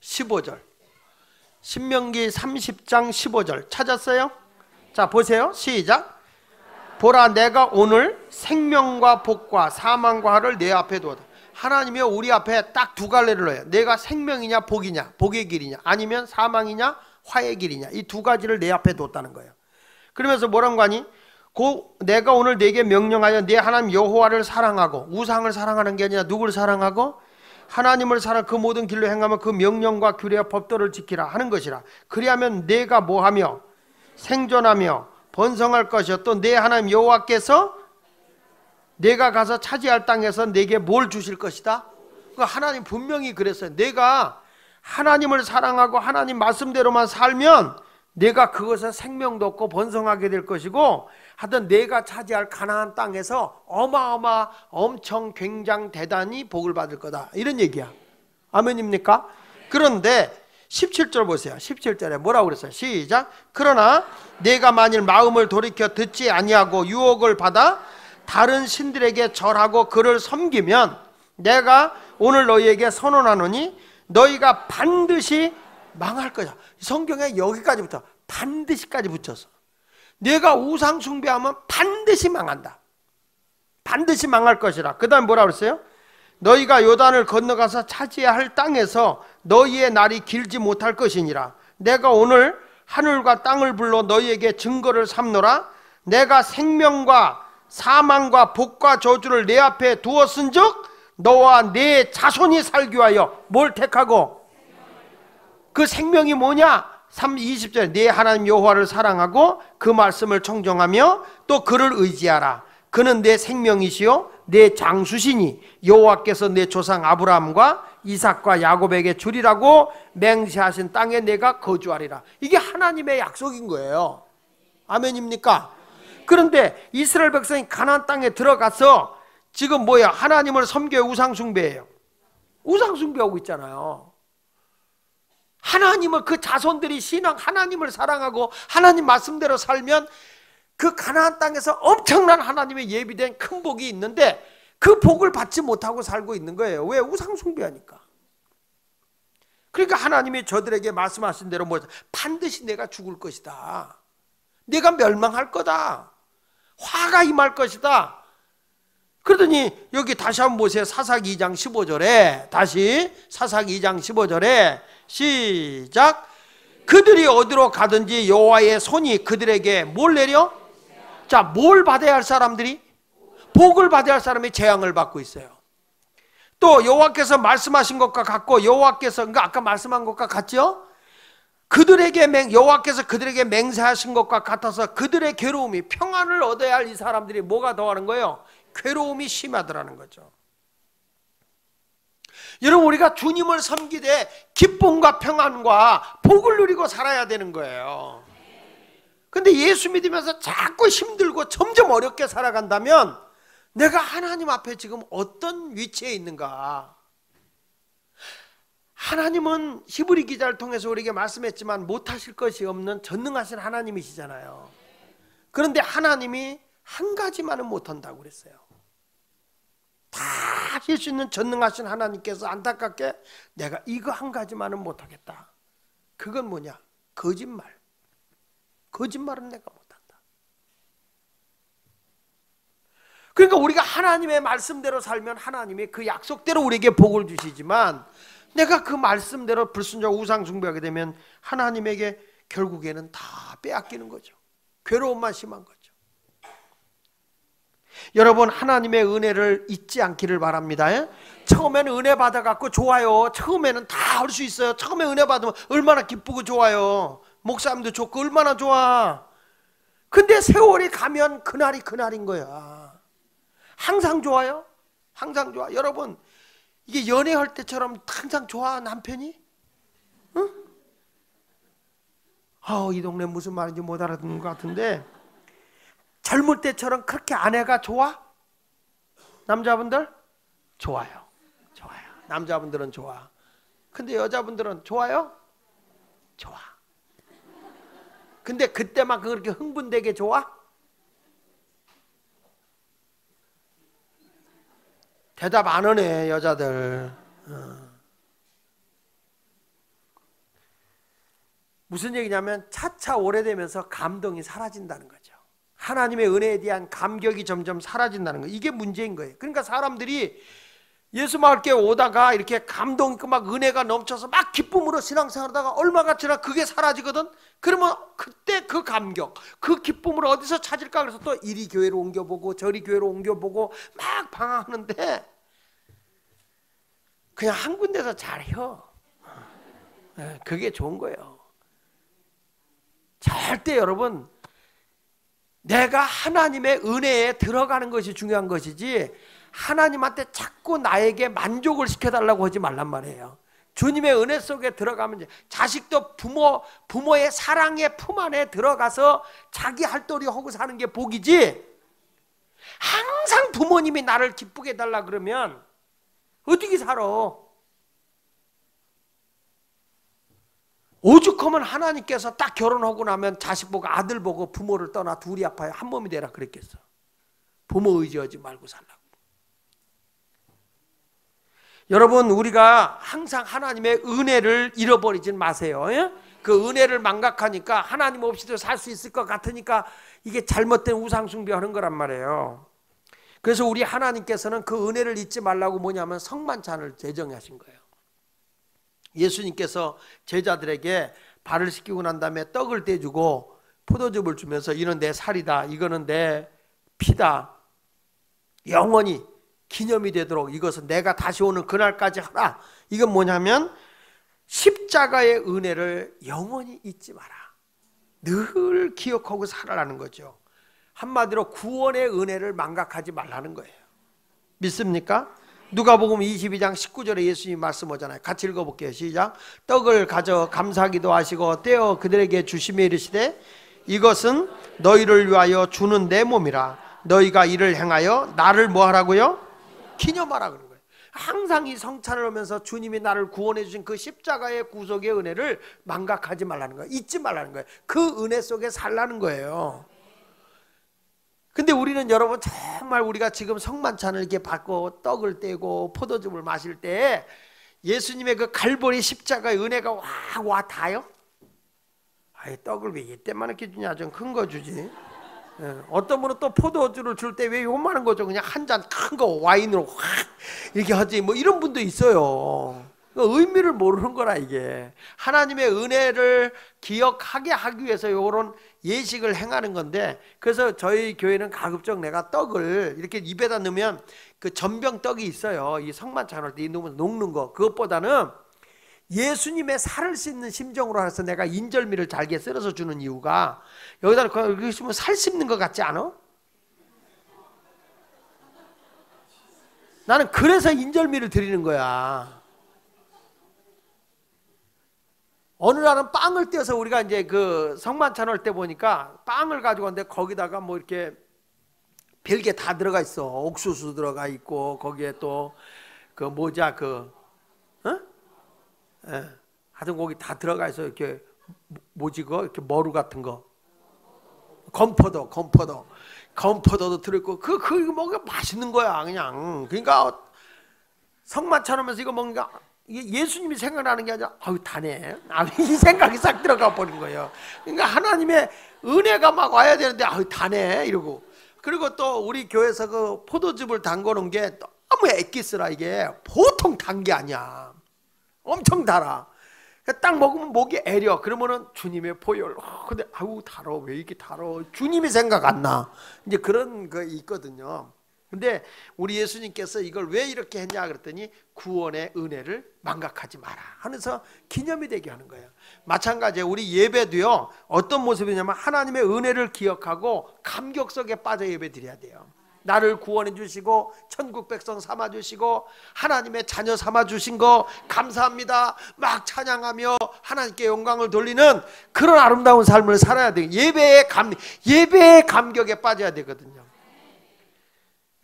[SPEAKER 1] 15절 신명기 30장 15절 찾았어요? 자 보세요. 시작. 보라 내가 오늘 생명과 복과 사망과 화를 내 앞에 두었다. 하나님이 우리 앞에 딱 두 갈래를 넣어요. 내가 생명이냐 복이냐, 복의 길이냐, 아니면 사망이냐 화의 길이냐, 이 두 가지를 내 앞에 뒀다는 거예요. 그러면서 뭐라고 하니? 내가 오늘 네게 명령하여 네 하나님 여호와를 사랑하고, 우상을 사랑하는 게 아니라 누구를 사랑하고? 하나님을 사랑, 그 모든 길로 행하면 그 명령과 규례와 법도를 지키라 하는 것이라. 그리하면 네가 뭐하며 생존하며 번성할 것이요 또 내 하나님 여호와께서 내가 가서 차지할 땅에서 내게 뭘 주실 것이다. 하나님 분명히 그랬어요. 내가 하나님을 사랑하고 하나님 말씀대로만 살면 내가 그것에 생명도 얻고 번성하게 될 것이고, 하여튼 내가 차지할 가나안 땅에서 엄청 굉장히 대단히 복을 받을 거다, 이런 얘기야. 아멘입니까? 그런데 17절 보세요. 17절에 뭐라고 그랬어요? 시작. 그러나 내가 만일 마음을 돌이켜 듣지 아니하고 유혹을 받아 다른 신들에게 절하고 그를 섬기면 내가 오늘 너희에게 선언하노니 너희가 반드시 망할 거야. 성경에 여기까지부터 반드시까지 붙였어. 내가 우상 숭배하면 반드시 망한다. 반드시 망할 것이라. 그 다음 뭐라고 그랬어요? 너희가 요단을 건너가서 차지해야 할 땅에서 너희의 날이 길지 못할 것이니라. 내가 오늘 하늘과 땅을 불러 너희에게 증거를 삼노라. 내가 생명과 사망과 복과 저주를 내 앞에 두었은즉 너와 내 자손이 살기 위하여 뭘 택하고? 그 생명이 뭐냐? 20절에 내 하나님 여호와를 사랑하고 그 말씀을 청정하며 또 그를 의지하라. 그는 내 생명이시요 내 장수시니 여호와께서 내 조상 아브라함과 이삭과 야곱에게 주리라고 맹세하신 땅에 내가 거주하리라. 이게 하나님의 약속인 거예요. 아멘입니까? 그런데 이스라엘 백성이 가나안 땅에 들어가서 지금 뭐야? 하나님을 섬겨요, 우상 숭배예요? 우상 숭배하고 있잖아요. 하나님을, 그 자손들이 신앙 하나님을 사랑하고 하나님 말씀대로 살면 그 가나안 땅에서 엄청난 하나님의 예비된 큰 복이 있는데 그 복을 받지 못하고 살고 있는 거예요. 왜? 우상 숭배하니까. 그러니까 하나님이 저들에게 말씀하신 대로 뭐 반드시 내가 죽을 것이다. 내가 멸망할 거다. 화가 임할 것이다. 그러더니 여기 다시 한번 보세요. 사사기 2장 15절에 다시 사사기 2장 15절에 시작. 그들이 어디로 가든지 여호와의 손이 그들에게 뭘 내려? 자, 뭘 받아야 할 사람들이? 복을 받아야 할 사람이 재앙을 받고 있어요. 또 여호와께서 말씀하신 것과 같고, 여호와께서 그러니까 아까 말씀한 것과 같죠? 여호와께서 그들에게 맹세하신 것과 같아서 그들의 괴로움이, 평안을 얻어야 할 이 사람들이 뭐가 더하는 거예요? 괴로움이 심하더라는 거죠. 여러분, 우리가 주님을 섬기되 기쁨과 평안과 복을 누리고 살아야 되는 거예요. 근데 예수 믿으면서 자꾸 힘들고 점점 어렵게 살아간다면 내가 하나님 앞에 지금 어떤 위치에 있는가? 하나님은 히브리 기자를 통해서 우리에게 말씀했지만 못하실 것이 없는 전능하신 하나님이시잖아요. 그런데 하나님이 한 가지만은 못한다고 그랬어요. 다 하실 수 있는 전능하신 하나님께서 안타깝게 내가 이거 한 가지만은 못하겠다. 그건 뭐냐? 거짓말. 거짓말은 내가 못한다. 그러니까 우리가 하나님의 말씀대로 살면 하나님이 그 약속대로 우리에게 복을 주시지만, 내가 그 말씀대로 불순종하고 우상 숭배하게 되면 하나님에게 결국에는 다 빼앗기는 거죠. 괴로움만 심한 거죠. 여러분, 하나님의 은혜를 잊지 않기를 바랍니다. 처음에는 은혜 받아갖고 좋아요. 처음에는 다 할 수 있어요. 처음에 은혜 받으면 얼마나 기쁘고 좋아요. 목사님도 좋고 얼마나 좋아. 근데 세월이 가면 그날이 그날인 거야. 항상 좋아요? 항상 좋아. 여러분, 이게 연애할 때처럼 항상 좋아, 남편이? 응? 이 동네 무슨 말인지 못 알아듣는 것 같은데, 젊을 때처럼 그렇게 아내가 좋아? 남자분들? 좋아요. 좋아요. 남자분들은 좋아. 근데 여자분들은 좋아요? 좋아. 근데 그때만 그렇게 흥분되게 좋아? 대답 안 하네, 여자들. 무슨 얘기냐면 차차 오래되면서 감동이 사라진다는 거죠. 하나님의 은혜에 대한 감격이 점점 사라진다는 거예요. 이게 문제인 거예요. 그러니까 사람들이 예수 말께 오다가 이렇게 감동 있고 막 은혜가 넘쳐서 막 기쁨으로 신앙생활하다가 얼마가 지나 그게 사라지거든. 그러면 그때 그 감격, 그 기쁨을 어디서 찾을까? 그래서 또 이리 교회로 옮겨보고 저리 교회로 옮겨보고 막 방황하는데 그냥 한 군데서 잘해요. 그게 좋은 거예요. 절대 여러분, 내가 하나님의 은혜에 들어가는 것이 중요한 것이지 하나님한테 자꾸 나에게 만족을 시켜달라고 하지 말란 말이에요. 주님의 은혜 속에 들어가면 자식도 부모의 사랑의 품 안에 들어가서 자기 할 도리 하고 사는 게 복이지, 항상 부모님이 나를 기쁘게 해달라 그러면 어떻게 살아? 오죽하면 하나님께서 딱 결혼하고 나면 자식 보고 아들 보고 부모를 떠나 둘이 아파요 한 몸이 되라 그랬겠어. 부모 의지하지 말고 살라고. 여러분, 우리가 항상 하나님의 은혜를 잃어버리지 마세요. 예? 그 은혜를 망각하니까 하나님 없이도 살 수 있을 것 같으니까 이게 잘못된 우상숭배하는 거란 말이에요. 그래서 우리 하나님께서는 그 은혜를 잊지 말라고 뭐냐면 성만찬을 제정하신 거예요. 예수님께서 제자들에게 발을 씻기고 난 다음에 떡을 떼주고 포도즙을 주면서 이는 내 살이다, 이거는 내 피다, 영원히 기념이 되도록 이것은 내가 다시 오는 그날까지 하라. 이건 뭐냐면 십자가의 은혜를 영원히 잊지 마라. 늘 기억하고 살아라는 거죠. 한마디로 구원의 은혜를 망각하지 말라는 거예요. 믿습니까? 누가복음 22장 19절에 예수님 말씀하잖아요. 같이 읽어볼게요. 시작. 떡을 가져 감사기도 하시고 떼어 그들에게 주시며 이르시되 이것은 너희를 위하여 주는 내 몸이라. 너희가 이를 행하여 나를 뭐 하라고요? 기념하라 그런 거예요. 항상 이 성찬을 하면서 주님이 나를 구원해 주신 그 십자가의 구속의 은혜를 망각하지 말라는 거예요. 잊지 말라는 거예요. 그 은혜 속에 살라는 거예요. 근데 우리는 여러분 정말 우리가 지금 성만찬을 이렇게 받고 떡을 떼고 포도즙을 마실 때 예수님의 그 갈보리 십자가의 은혜가 와 닿아요? 아이, 떡을 왜 이때만 이렇게 주냐, 좀 큰 거 주지. 어떤 분은 또 포도주를 줄 때 왜 요만한 거죠? 그냥 한 잔 큰 거 와인으로 확 이렇게 하지, 뭐 이런 분도 있어요. 의미를 모르는 거라. 이게 하나님의 은혜를 기억하게 하기 위해서 이런 예식을 행하는 건데, 그래서 저희 교회는 가급적 내가 떡을 이렇게 입에다 넣으면 그 전병 떡이 있어요. 이 성만찬할 때 녹는 거, 그것보다는 예수님의 살을 씻는 심정으로 해서 내가 인절미를 잘게 썰어서 주는 이유가, 여기다 이렇게 있으면 살 씹는 것 같지 않아? 나는 그래서 인절미를 드리는 거야. 어느 날은 빵을 떼어서 우리가 이제 그 성만찬 할 때 보니까 빵을 가지고 왔는데 거기다가 뭐 이렇게 별게 다 들어가 있어. 옥수수 들어가 있고 거기에 또 그 모자 하여튼 거기 다 들어가 있어. 이렇게 뭐지 그거? 이렇게 머루 같은 거. 건포도도 들어있고 그거 먹으면 맛있는 거야 그냥. 그러니까 성만찬 하면서 이거 먹으니까 예수님이 생각나는 게 아니라 아유 다네, 이 생각이 싹 들어가 버린 거예요. 그러니까 하나님의 은혜가 막 와야 되는데 아유 다네 이러고. 그리고 또 우리 교회에서 그 포도즙을 담궈 놓은 게 너무 액기스라. 이게 보통 단 게 아니야. 엄청 달아. 딱 먹으면 목이 애려. 그러면은 주님의 보혈. 근데 아우 달어, 왜 이렇게 달어? 주님이 생각 안 나. 이제 그런 거 있거든요. 근데 우리 예수님께서 이걸 왜 이렇게 했냐 그랬더니 구원의 은혜를 망각하지 마라 하면서 기념이 되게 하는 거예요. 마찬가지에 우리 예배도요, 어떤 모습이냐면 하나님의 은혜를 기억하고 감격 속에 빠져 예배 드려야 돼요. 나를 구원해 주시고 천국 백성 삼아 주시고 하나님의 자녀 삼아 주신 거 감사합니다 막 찬양하며 하나님께 영광을 돌리는 그런 아름다운 삶을 살아야 돼요. 예배의 감격에 빠져야 되거든요.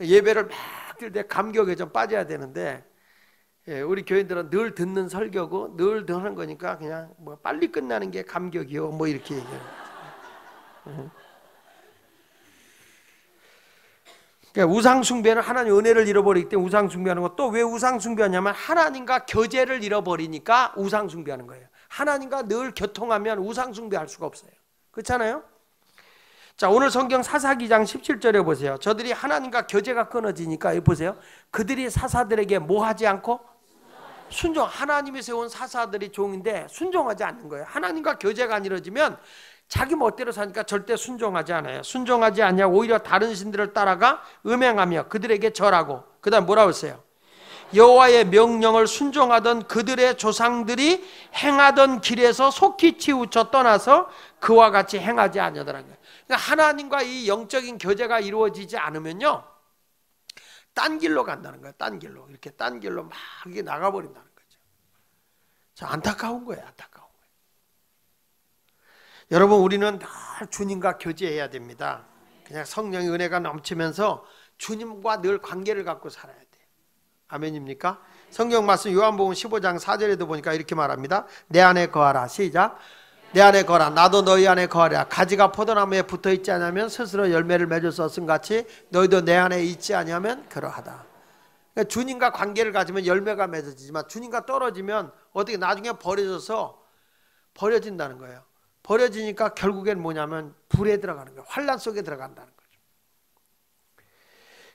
[SPEAKER 1] 예배를 막 드릴 때 감격에 좀 빠져야 되는데, 우리 교인들은 늘 듣는 설교고 늘 듣는 거니까 그냥 뭐 빨리 끝나는 게 감격이요 뭐 이렇게 얘기해요. 그러니까 우상숭배는 하나님 은혜를 잃어버리기 때문에 우상숭배하는 거. 또 왜 우상숭배하냐면 하나님과 교제를 잃어버리니까 우상숭배하는 거예요. 하나님과 늘 교통하면 우상숭배할 수가 없어요. 그렇잖아요? 자, 오늘 성경 사사기장 17절에 보세요. 저들이 하나님과 교제가 끊어지니까 여기 보세요. 그들이 사사들에게 뭐 하지 않고? 순종. 하나님이 세운 사사들이 종인데 순종하지 않는 거예요. 하나님과 교제가 안 이루어지면 자기 멋대로 사니까 절대 순종하지 않아요. 순종하지 않냐, 오히려 다른 신들을 따라가 음행하며 그들에게 절하고, 그 다음 뭐라고 했어요? 여호와의 명령을 순종하던 그들의 조상들이 행하던 길에서 속히 치우쳐 떠나서 그와 같이 행하지 아니하더라는 거예요. 그러니까 하나님과 이 영적인 교제가 이루어지지 않으면요, 딴 길로 간다는 거예요. 딴 길로. 이렇게 딴 길로 막 이게 나가버린다는 거죠. 자, 안타까운 거예요. 안타까운 거예요. 여러분, 우리는 늘 주님과 교제해야 됩니다. 그냥 성령의 은혜가 넘치면서 주님과 늘 관계를 갖고 살아야 돼요. 아멘입니까? 성경 말씀 요한복음 15장 4절에도 보니까 이렇게 말합니다. 내 안에 거하라. 시작. 내 안에 거하라. 나도 너희 안에 거하라. 가지가 포도나무에 붙어있지 않으면 스스로 열매를 맺을 수 없음 같이 너희도 내 안에 있지 않으면 그러하다. 그러니까 주님과 관계를 가지면 열매가 맺어지지만 주님과 떨어지면 어떻게 나중에 버려진다는 거예요. 버려지니까 결국엔 뭐냐면 불에 들어가는 거예요. 환란 속에 들어간다는 거예요.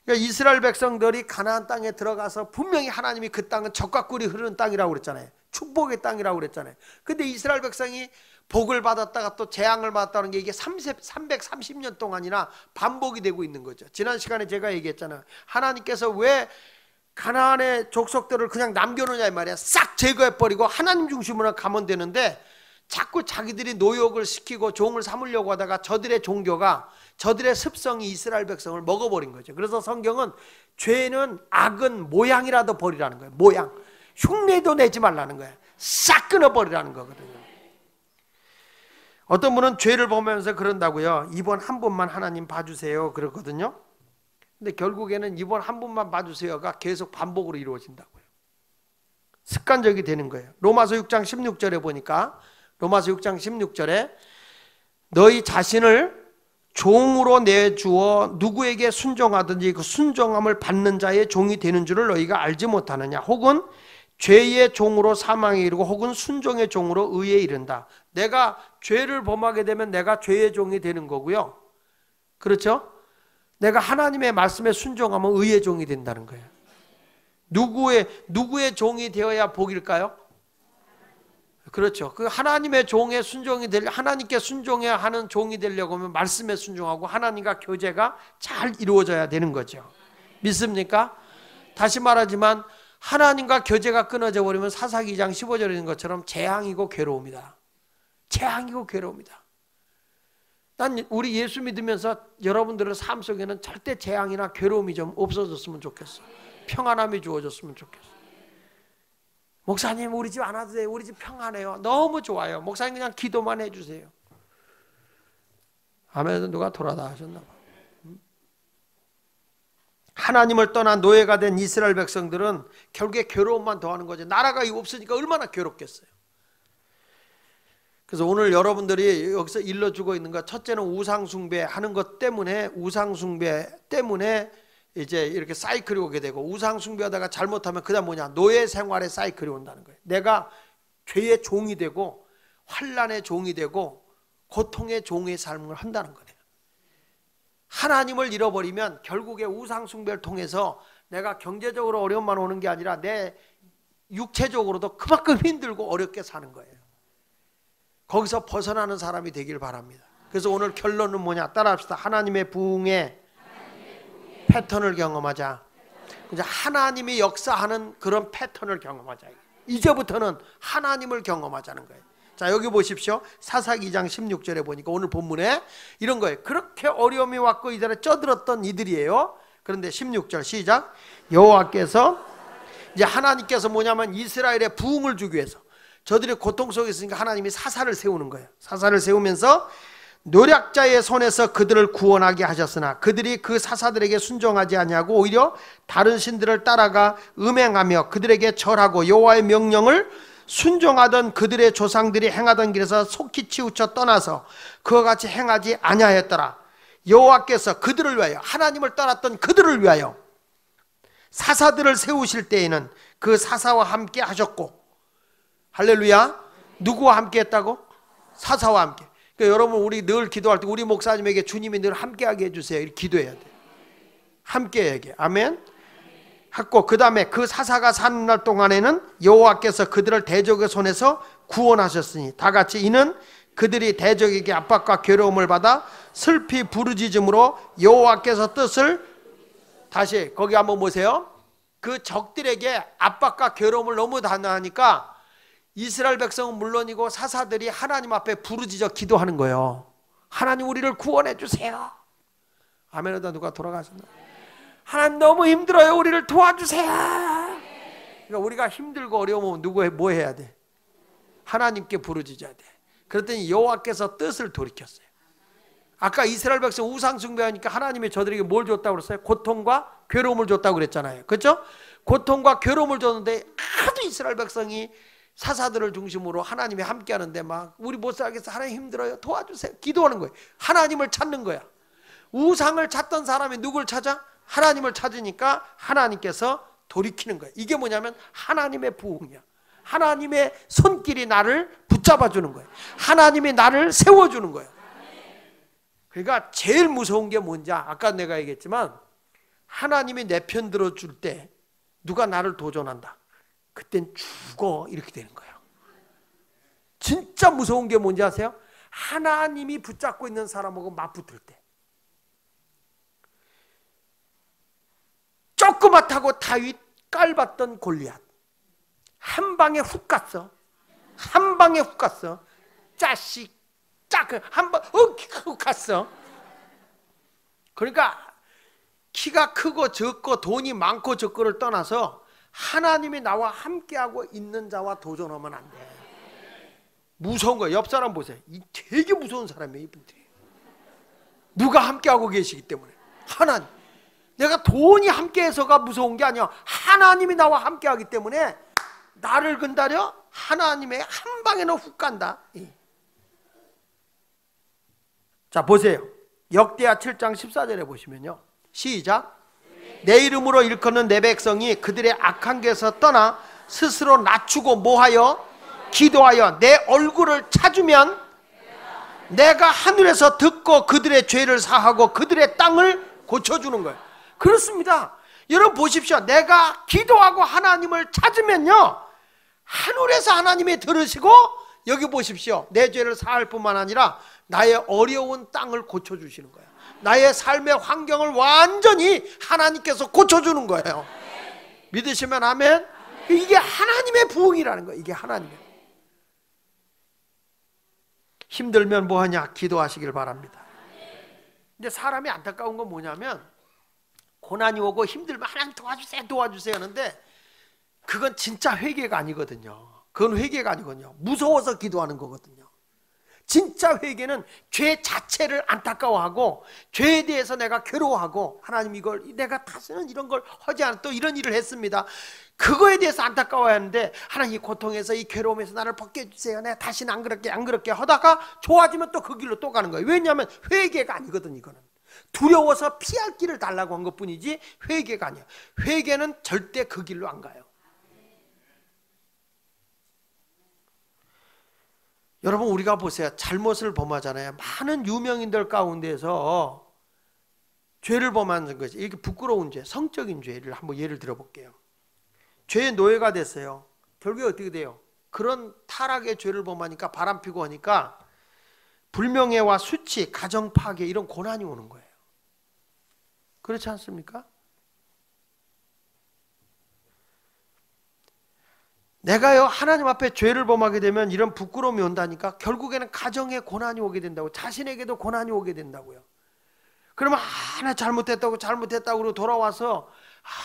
[SPEAKER 1] 그러니까 이스라엘 백성들이 가나안 땅에 들어가서 분명히 하나님이 그 땅은 젖과 꿀이 흐르는 땅이라고 그랬잖아요. 축복의 땅이라고 그랬잖아요. 근데 이스라엘 백성이 복을 받았다가 또 재앙을 받았다는 게 이게 330년 동안이나 반복이 되고 있는 거죠. 지난 시간에 제가 얘기했잖아요. 하나님께서 왜 가나안의 족속들을 그냥 남겨놓냐 이 말이야. 싹 제거해버리고 하나님 중심으로 가면 되는데 자꾸 자기들이 노역을 시키고 종을 삼으려고 하다가 저들의 종교가, 저들의 습성이 이스라엘 백성을 먹어버린 거죠. 그래서 성경은 죄는, 악은 모양이라도 버리라는 거예요. 모양. 흉내도 내지 말라는 거예요. 싹 끊어버리라는 거거든요. 어떤 분은 죄를 보면서 그런다고요. 이번 한 번만 하나님 봐주세요 그러거든요. 근데 결국에는 이번 한 번만 봐주세요가 계속 반복으로 이루어진다고요. 습관적이 되는 거예요. 로마서 6장 16절에 보니까, 로마서 6장 16절에 너희 자신을 종으로 내주어 누구에게 순종하든지 그 순종함을 받는 자의 종이 되는 줄을 너희가 알지 못하느냐. 혹은 죄의 종으로 사망에 이르고 혹은 순종의 종으로 의에 이른다. 내가 죄를 범하게 되면 내가 죄의 종이 되는 거고요. 그렇죠? 내가 하나님의 말씀에 순종하면 의의 종이 된다는 거예요. 누구의 종이 되어야 복일까요? 그렇죠. 그 하나님의 종의 순종이 하나님께 순종해야 하는 종이 되려고 하면 말씀에 순종하고 하나님과 교제가 잘 이루어져야 되는 거죠. 믿습니까? 다시 말하지만 하나님과 교제가 끊어져 버리면 사사기 2장 15절에 있는 것처럼 재앙이고 괴로움이다. 재앙이고 괴로움이다. 난 우리 예수 믿으면서 여러분들의 삶 속에는 절대 재앙이나 괴로움이 좀 없어졌으면 좋겠어. 평안함이 주어졌으면 좋겠어. 목사님, 우리 집 안 와도 돼요. 우리 집 평안해요. 너무 좋아요. 목사님 그냥 기도만 해주세요. 아멘에서 누가 돌아다 하셨나 봐. 하나님을 떠난 노예가 된 이스라엘 백성들은 결국에 괴로움만 더하는 거죠. 나라가 없으니까 얼마나 괴롭겠어요. 그래서 오늘 여러분들이 여기서 일러주고 있는 것, 첫째는 우상숭배하는 것 때문에, 우상숭배 때문에 이제 이렇게 사이클이 오게 되고, 우상숭배하다가 잘못하면 그다음 뭐냐, 노예 생활의 사이클이 온다는 거예요. 내가 죄의 종이 되고 환난의 종이 되고 고통의 종의 삶을 한다는 거예요. 하나님을 잃어버리면 결국에 우상숭배를 통해서 내가 경제적으로 어려움만 오는 게 아니라 내 육체적으로도 그만큼 힘들고 어렵게 사는 거예요. 거기서 벗어나는 사람이 되길 바랍니다. 그래서 오늘 결론은 뭐냐, 따라합시다. 하나님의 부흥에 패턴을 경험하자. 이제 하나님이 역사하는 그런 패턴을 경험하자. 이제부터는 하나님을 경험하자는 거예요. 자, 여기 보십시오. 사사기 2장 16절에 보니까 오늘 본문에 이런 거예요. 그렇게 어려움이 왔고 이들에 쪄들었던 이들이에요. 그런데 16절 시작. 여호와께서, 이제 하나님께서 뭐냐면 이스라엘에 부흥을 주기 위해서, 저들이 고통 속에 있으니까 하나님이 사사를 세우는 거예요. 사사를 세우면서 노략자의 손에서 그들을 구원하게 하셨으나 그들이 그 사사들에게 순종하지 아니하고 오히려 다른 신들을 따라가 음행하며 그들에게 절하고 여호와의 명령을 순종하던 그들의 조상들이 행하던 길에서 속히 치우쳐 떠나서 그와 같이 행하지 아니하였더라. 여호와께서 그들을 위하여, 하나님을 떠났던 그들을 위하여 사사들을 세우실 때에는 그 사사와 함께 하셨고, 할렐루야. 누구와 함께 했다고? 사사와 함께. 그러니까 여러분, 우리 늘 기도할 때 우리 목사님에게 주님이 늘 함께하게 해주세요, 이렇게 기도해야 돼. 함께하게. 아멘. 했고, 그 다음에 그 사사가 사는 날 동안에는 여호와께서 그들을 대적의 손에서 구원하셨으니 다같이 이는 그들이 대적에게 압박과 괴로움을 받아 슬피 부르짖음으로 여호와께서 뜻을, 다시 거기 한번 보세요. 그 적들에게 압박과 괴로움을 너무 당하니까 이스라엘 백성은 물론이고 사사들이 하나님 앞에 부르짖어 기도하는 거예요. 하나님, 우리를 구원해 주세요. 아멘하다. 누가 돌아가셨나? 하나님, 너무 힘들어요, 우리를 도와주세요. 그러니까 우리가 힘들고 어려우면 뭐 해야 돼? 하나님께 부르짖어야 돼. 그랬더니 여호와께서 뜻을 돌이켰어요. 아까 이스라엘 백성 우상 숭배하니까 하나님이 저들에게 뭘 줬다고 그랬어요? 고통과 괴로움을 줬다고 그랬잖아요. 그렇죠? 고통과 괴로움을 줬는데 하도 이스라엘 백성이 사사들을 중심으로 하나님이 함께 하는데 막 우리 못 살겠어, 하나님 힘들어요, 도와주세요, 기도하는 거예요. 하나님을 찾는 거야. 우상을 찾던 사람이 누굴 찾아? 하나님을 찾으니까 하나님께서 돌이키는 거예요. 이게 뭐냐면 하나님의 부흥이야. 하나님의 손길이 나를 붙잡아 주는 거예요. 하나님이 나를 세워주는 거예요. 그러니까 제일 무서운 게 뭔지, 아까 내가 얘기했지만 하나님이 내 편 들어줄 때 누가 나를 도전한다, 그땐 죽어, 이렇게 되는 거예요. 진짜 무서운 게 뭔지 아세요? 하나님이 붙잡고 있는 사람하고 맞붙을 때. 조그맣다고 다윗 깔봤던 골리앗 한 방에 훅 갔어. 한 방에 훅 갔어. 짜식 짝 한 방 훅 갔어. 그러니까 키가 크고 적고 돈이 많고 적고를 떠나서 하나님이 나와 함께하고 있는 자와 도전하면 안 돼. 무서운 거야. 옆 사람 보세요. 이 되게 무서운 사람이에요, 이분들이. 누가 함께하고 계시기 때문에. 하나님. 내가 돈이 함께해서가 무서운 게 아니야. 하나님이 나와 함께하기 때문에 나를 근다려 하나님의 한 방에는 훅 간다. 자, 보세요. 역대하 7장 14절에 보시면요, 시작. 내 이름으로 일컫는 내 백성이 그들의 악한 길에서 떠나 스스로 낮추고 뭐하여? 기도하여 내 얼굴을 찾으면 내가 하늘에서 듣고 그들의 죄를 사하고 그들의 땅을 고쳐주는 거예요. 그렇습니다. 여러분 보십시오. 내가 기도하고 하나님을 찾으면요, 하늘에서 하나님이 들으시고, 여기 보십시오. 내 죄를 사할 뿐만 아니라 나의 어려운 땅을 고쳐주시는 거예요. 나의 삶의 환경을 완전히 하나님께서 고쳐주는 거예요. 믿으시면 아멘. 이게 하나님의 부흥이라는 거예요. 이게 하나님의. 힘들면 뭐하냐? 기도하시길 바랍니다. 근데 사람이 안타까운 건 뭐냐면, 고난이 오고 힘들면 하나님 도와주세요, 도와주세요 하는데 그건 진짜 회개가 아니거든요. 그건 회개가 아니거든요. 무서워서 기도하는 거거든요. 진짜 회개는 죄 자체를 안타까워하고 죄에 대해서 내가 괴로워하고, 하나님 이걸 내가 다시는 이런 걸 하지 않아, 또 이런 일을 했습니다, 그거에 대해서 안타까워야 하는데, 하나님 이 고통에서 이 괴로움에서 나를 벗겨주세요, 내가 다시는 안 그렇게 하다가 좋아지면 또 그 길로 또 가는 거예요. 왜냐하면 회개가 아니거든. 이거는 두려워서 피할 길을 달라고 한 것뿐이지 회개가 아니야. 회개는 절대 그 길로 안 가요. 여러분, 우리가 보세요. 잘못을 범하잖아요. 많은 유명인들 가운데서 죄를 범하는 것이, 이렇게 부끄러운 죄, 성적인 죄를 한번 예를 들어볼게요. 죄의 노예가 됐어요. 결국에 어떻게 돼요? 그런 타락의 죄를 범하니까, 바람피고 하니까 불명예와 수치, 가정 파괴, 이런 고난이 오는 거예요. 그렇지 않습니까? 내가요 하나님 앞에 죄를 범하게 되면 이런 부끄러움이 온다니까. 결국에는 가정에 고난이 오게 된다고, 자신에게도 고난이 오게 된다고요. 그러면 나 잘못했다고 그러고 돌아와서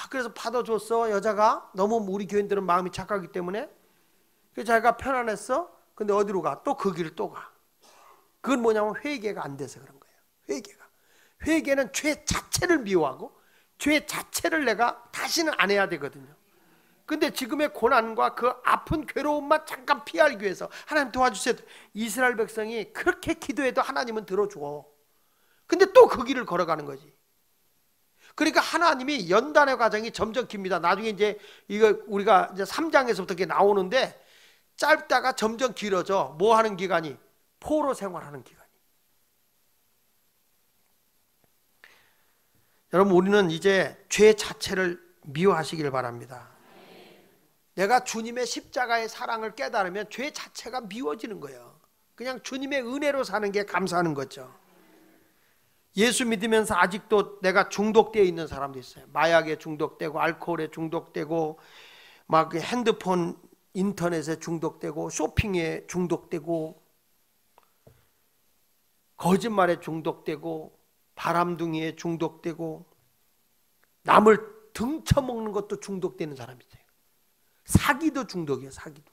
[SPEAKER 1] 그래서 받아줬어. 여자가 너무 우리 교인들은 마음이 착하기 때문에 그래서 자기가 편안했어. 근데 어디로 가? 또 그 길을 또 가. 그건 뭐냐면 회개가 안 돼서 그런 거예요. 회개는 죄 자체를 미워하고 죄 자체를 내가 다시는 안 해야 되거든요. 근데 지금의 고난과 그 아픈 괴로움만 잠깐 피하기 위해서 하나님 도와주세요. 이스라엘 백성이 그렇게 기도해도 하나님은 들어줘. 근데 또 그 길을 걸어가는 거지. 그러니까 하나님이 연단의 과정이 점점 깁니다. 나중에 이제 이거 우리가 이제 3장에서부터 이렇게 나오는데 짧다가 점점 길어져. 뭐 하는 기간이? 포로 생활하는 기간이. 여러분, 우리는 이제 죄 자체를 미워하시길 바랍니다. 내가 주님의 십자가의 사랑을 깨달으면 죄 자체가 미워지는 거예요. 그냥 주님의 은혜로 사는 게 감사하는 거죠. 예수 믿으면서 아직도 내가 중독되어 있는 사람도 있어요. 마약에 중독되고 알코올에 중독되고 막 핸드폰 인터넷에 중독되고 쇼핑에 중독되고 거짓말에 중독되고 바람둥이에 중독되고 남을 등쳐먹는 것도 중독되는 사람이 있어요. 사기도 중독이에요. 사기도.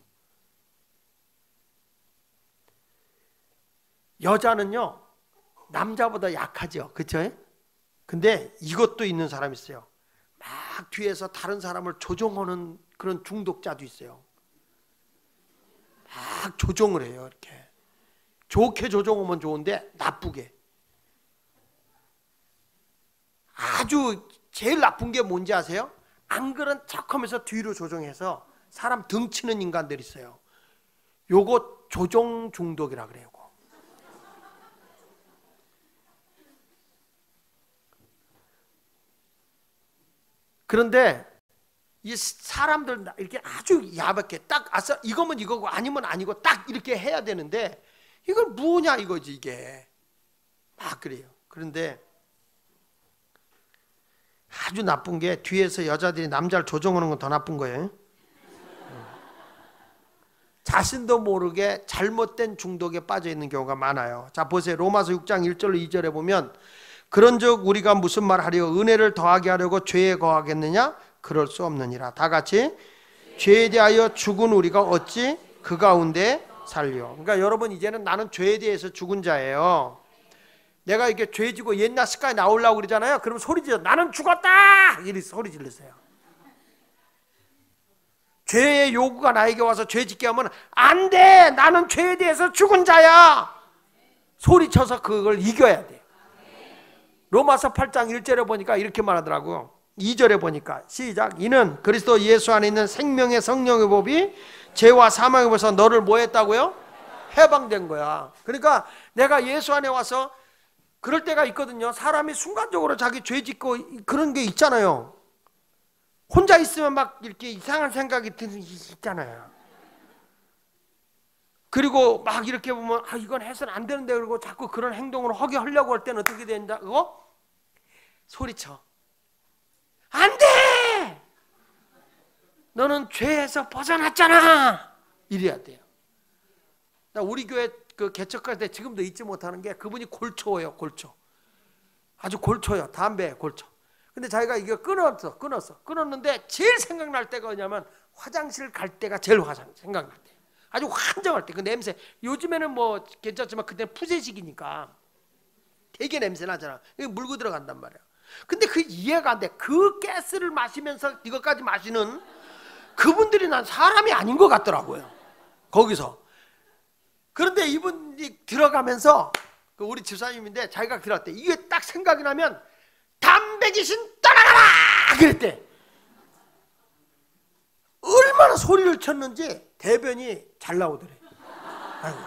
[SPEAKER 1] 여자는요 남자보다 약하죠. 그렇죠? 근데 이것도 있는 사람이 있어요. 막 뒤에서 다른 사람을 조종하는 그런 중독자도 있어요. 막 조종을 해요. 이렇게 좋게 조종하면 좋은데 나쁘게. 아주 제일 나쁜 게 뭔지 아세요? 안 그런 척하면서 뒤로 조종해서 사람 등치는 인간들이 있어요. 요거 조종 중독이라 그래요. 그런데 이 사람들 이렇게 아주 야박해. 딱 아싸 이거면 이거고 아니면 아니고 딱 이렇게 해야 되는데 이걸 뭐냐 이거지 이게. 막 그래요. 그런데 아주 나쁜 게 뒤에서 여자들이 남자를 조종하는 건 더 나쁜 거예요. 자신도 모르게 잘못된 중독에 빠져 있는 경우가 많아요. 자 보세요. 로마서 6장 1절로 2절에 보면 그런즉 우리가 무슨 말 하려 은혜를 더하게 하려고 죄에 거하겠느냐? 그럴 수 없느니라. 다 같이 죄에 대하여 죽은 우리가 어찌 그 가운데 살려. 그러니까 여러분 이제는 나는 죄에 대해서 죽은 자예요. 내가 이렇게 죄 지고 옛날 습관이 나오려고 그러잖아요. 그럼 소리 질러 나는 죽었다! 이렇게 소리 질렀어요. 죄의 요구가 나에게 와서 죄 짓게 하면 안 돼! 나는 죄에 대해서 죽은 자야! 소리쳐서 그걸 이겨야 돼. 로마서 8장 1절에 보니까 이렇게 말하더라고요. 2절에 보니까 시작. 이는 그리스도 예수 안에 있는 생명의 성령의 법이 죄와 사망의 법에서 너를 뭐 했다고요? 해방된 거야. 그러니까 내가 예수 안에 와서 그럴 때가 있거든요. 사람이 순간적으로 자기 죄 짓고 그런 게 있잖아요. 혼자 있으면 막 이렇게 이상한 생각이 드는 게 있잖아요. 그리고 막 이렇게 보면 이건 해서는 안 되는데 그러고 자꾸 그런 행동을 하려고 할 때는 어떻게 된다고? 소리쳐. 안 돼! 너는 죄에서 벗어났잖아! 이래야 돼요. 우리 교회 그 개척할 때 지금도 잊지 못하는 게 그분이 골초예요. 골초. 아주 골초요. 담배 골초. 근데 자기가 이거 끊었는데 제일 생각날 때가 뭐냐면 화장실 갈 때가 제일 생각날 때. 아주 환장할 때 그 냄새. 요즘에는 뭐 괜찮지만 그때 푸세식이니까 되게 냄새 나잖아. 이거 물고 들어간단 말이야. 근데 그 이해가 안 돼. 그 가스를 마시면서 이것까지 마시는 그분들이 난 사람이 아닌 것 같더라고요. 거기서. 그런데 이분이 들어가면서 그 우리 집사님인데 자기가 들어갔대. 이게 딱 생각이 나면 담배 귀신 떠나가라! 그랬대. 얼마나 소리를 쳤는지 대변이 잘 나오더래. 아이고.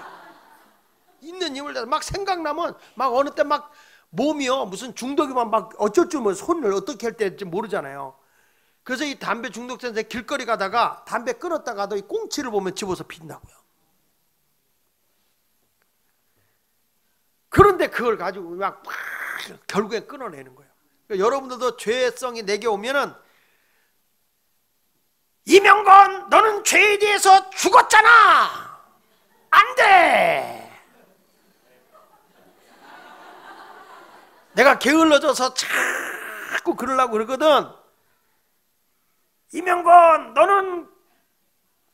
[SPEAKER 1] 있는 힘을 막 생각나면 막 어느 때 막 몸이요 무슨 중독이만 막 어쩔 줄 몰라. 손을 어떻게 할 때인지 모르잖아요. 그래서 이 담배 중독자한테 길거리 가다가 담배 끊었다가도 이 꽁치를 보면 집어서 핀다고요. 그런데 그걸 가지고 막 결국엔 끊어내는 거예요. 그러니까 여러분들도 죄성이 내게 오면은, 이명건 너는 죄에 대해서 죽었잖아, 안 돼. 내가 게을러져서 자꾸 그러려고 그러거든. 이명건 너는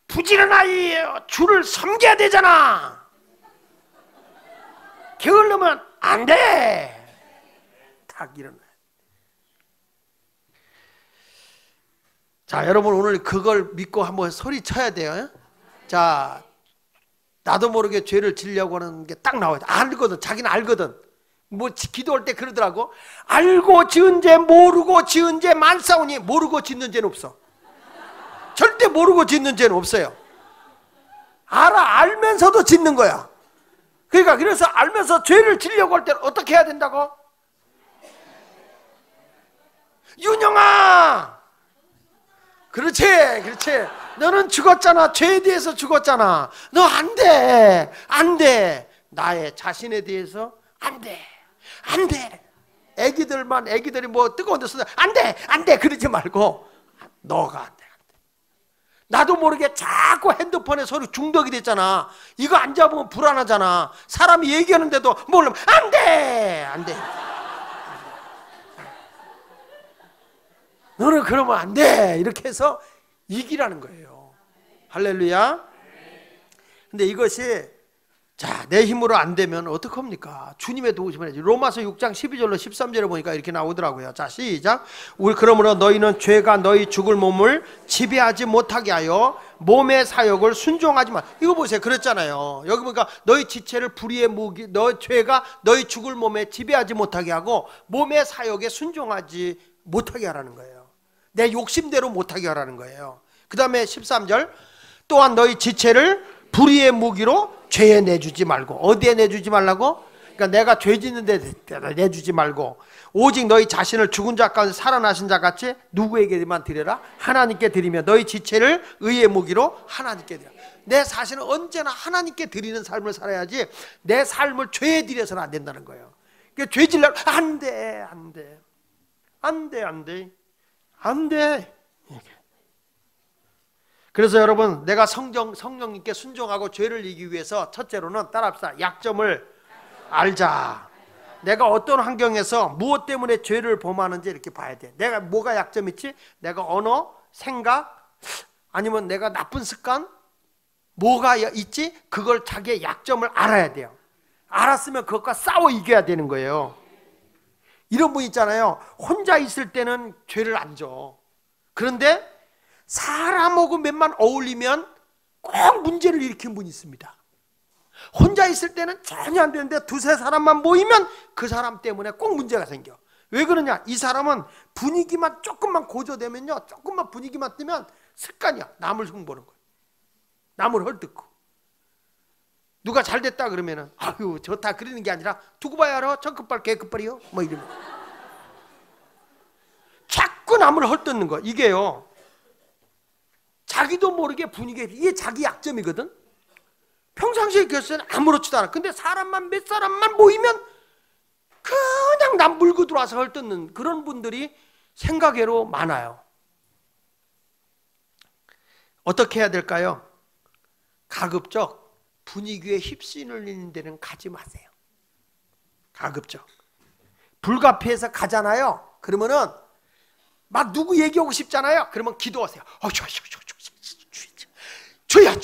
[SPEAKER 1] 부지런하게 주를 섬겨야 되잖아, 게을르면 안 돼. 딱 일어나. 자, 여러분 오늘 그걸 믿고 한번 소리쳐야 돼요. 자, 나도 모르게 죄를 지려고 하는 게 딱 나와요. 알거든. 자기는 알거든. 뭐 기도할 때 그러더라고. 알고 지은 죄 모르고 지은 죄 많사오니. 모르고 짓는 죄는 없어. 절대 모르고 짓는 죄는 없어요. 알면서도 짓는 거야. 그러니까 그래서 알면서 죄를 지려고 할 때는 어떻게 해야 된다고? 윤영아, 그렇지, 그렇지. 너는 죽었잖아. 죄에 대해서 죽었잖아. 너 안 돼, 안 돼. 나의 자신에 대해서 안 돼, 안 돼. 애기들이 뭐 뜨거운 데서 안 돼, 안 돼. 그러지 말고 너가 안 돼. 나도 모르게 자꾸 핸드폰에 소리 중독이 됐잖아. 이거 안 잡으면 불안하잖아. 사람이 얘기하는데도 모르면 안 돼, 안 돼. 너는 그러면 안 돼. 이렇게 해서 이기라는 거예요. 할렐루야. 근데 이것이 자, 내 힘으로 안 되면 어떡합니까? 주님의 도우심을 해야지. 로마서 6장 12절로 13절에 보니까 이렇게 나오더라고요. 자, 시작. 우리 그러므로 너희는 죄가 너희 죽을 몸을 지배하지 못하게 하여 몸의 사욕을 순종하지 마. 이거 보세요. 그랬잖아요. 여기 보니까 너희 지체를 불의의 무기, 너 죄가 너희 죽을 몸에 지배하지 못하게 하고 몸의 사욕에 순종하지 못하게 하라는 거예요. 내 욕심대로 못하게 하라는 거예요. 그 다음에 13절. 또한 너희 지체를 불의의 무기로 죄에 내주지 말고. 어디에 내주지 말라고? 그러니까 내가 죄 짓는 데 내주지 말고 오직 너희 자신을 죽은 자 가운데 살아나신 자 같이 누구에게만 드려라? 하나님께 드리며 너희 지체를 의의 무기로 하나님께 드려. 내 자신은 언제나 하나님께 드리는 삶을 살아야지 내 삶을 죄에 드려서는 안 된다는 거예요. 그러니까 죄 질려고 안 돼, 안 돼, 안 돼, 안 돼, 안 돼. 그래서 여러분, 내가 성령님께 순종하고 죄를 이기기 위해서 첫째로는 따라합시다. 약점을 알자. 내가 어떤 환경에서 무엇 때문에 죄를 범하는지 이렇게 봐야 돼. 내가 뭐가 약점 있지? 내가 언어, 생각, 아니면 내가 나쁜 습관, 뭐가 있지? 그걸 자기의 약점을 알아야 돼요. 알았으면 그것과 싸워 이겨야 되는 거예요. 이런 분 있잖아요. 혼자 있을 때는 죄를 안 져. 그런데 사람하고 몇만 어울리면 꼭 문제를 일으킨 분이 있습니다. 혼자 있을 때는 전혀 안 되는데 두세 사람만 모이면 그 사람 때문에 꼭 문제가 생겨. 왜 그러냐? 이 사람은 분위기만 조금만 고조되면요, 조금만 분위기만 뜨면 습관이야. 남을 흉보는 거야. 남을 헐뜯고. 누가 잘 됐다 그러면은 아유 좋다 그러는 게 아니라 두고 봐야 알아. 저 끝발 개 끝발이요. 뭐 이러면 자꾸 남을 헐뜯는 거. 이게요, 자기도 모르게 분위기에, 이게 자기 약점이거든. 평상시에 교회에서는 아무렇지도 않아. 근데 몇 사람만 모이면 그냥 남 물고 들어와서 헐뜯는 그런 분들이 생각외로 많아요. 어떻게 해야 될까요? 가급적 분위기에 휩쓸리는 데는 가지 마세요. 가급적. 불가피해서 가잖아요. 그러면은 막 누구 얘기하고 싶잖아요. 그러면 기도하세요. 죄야.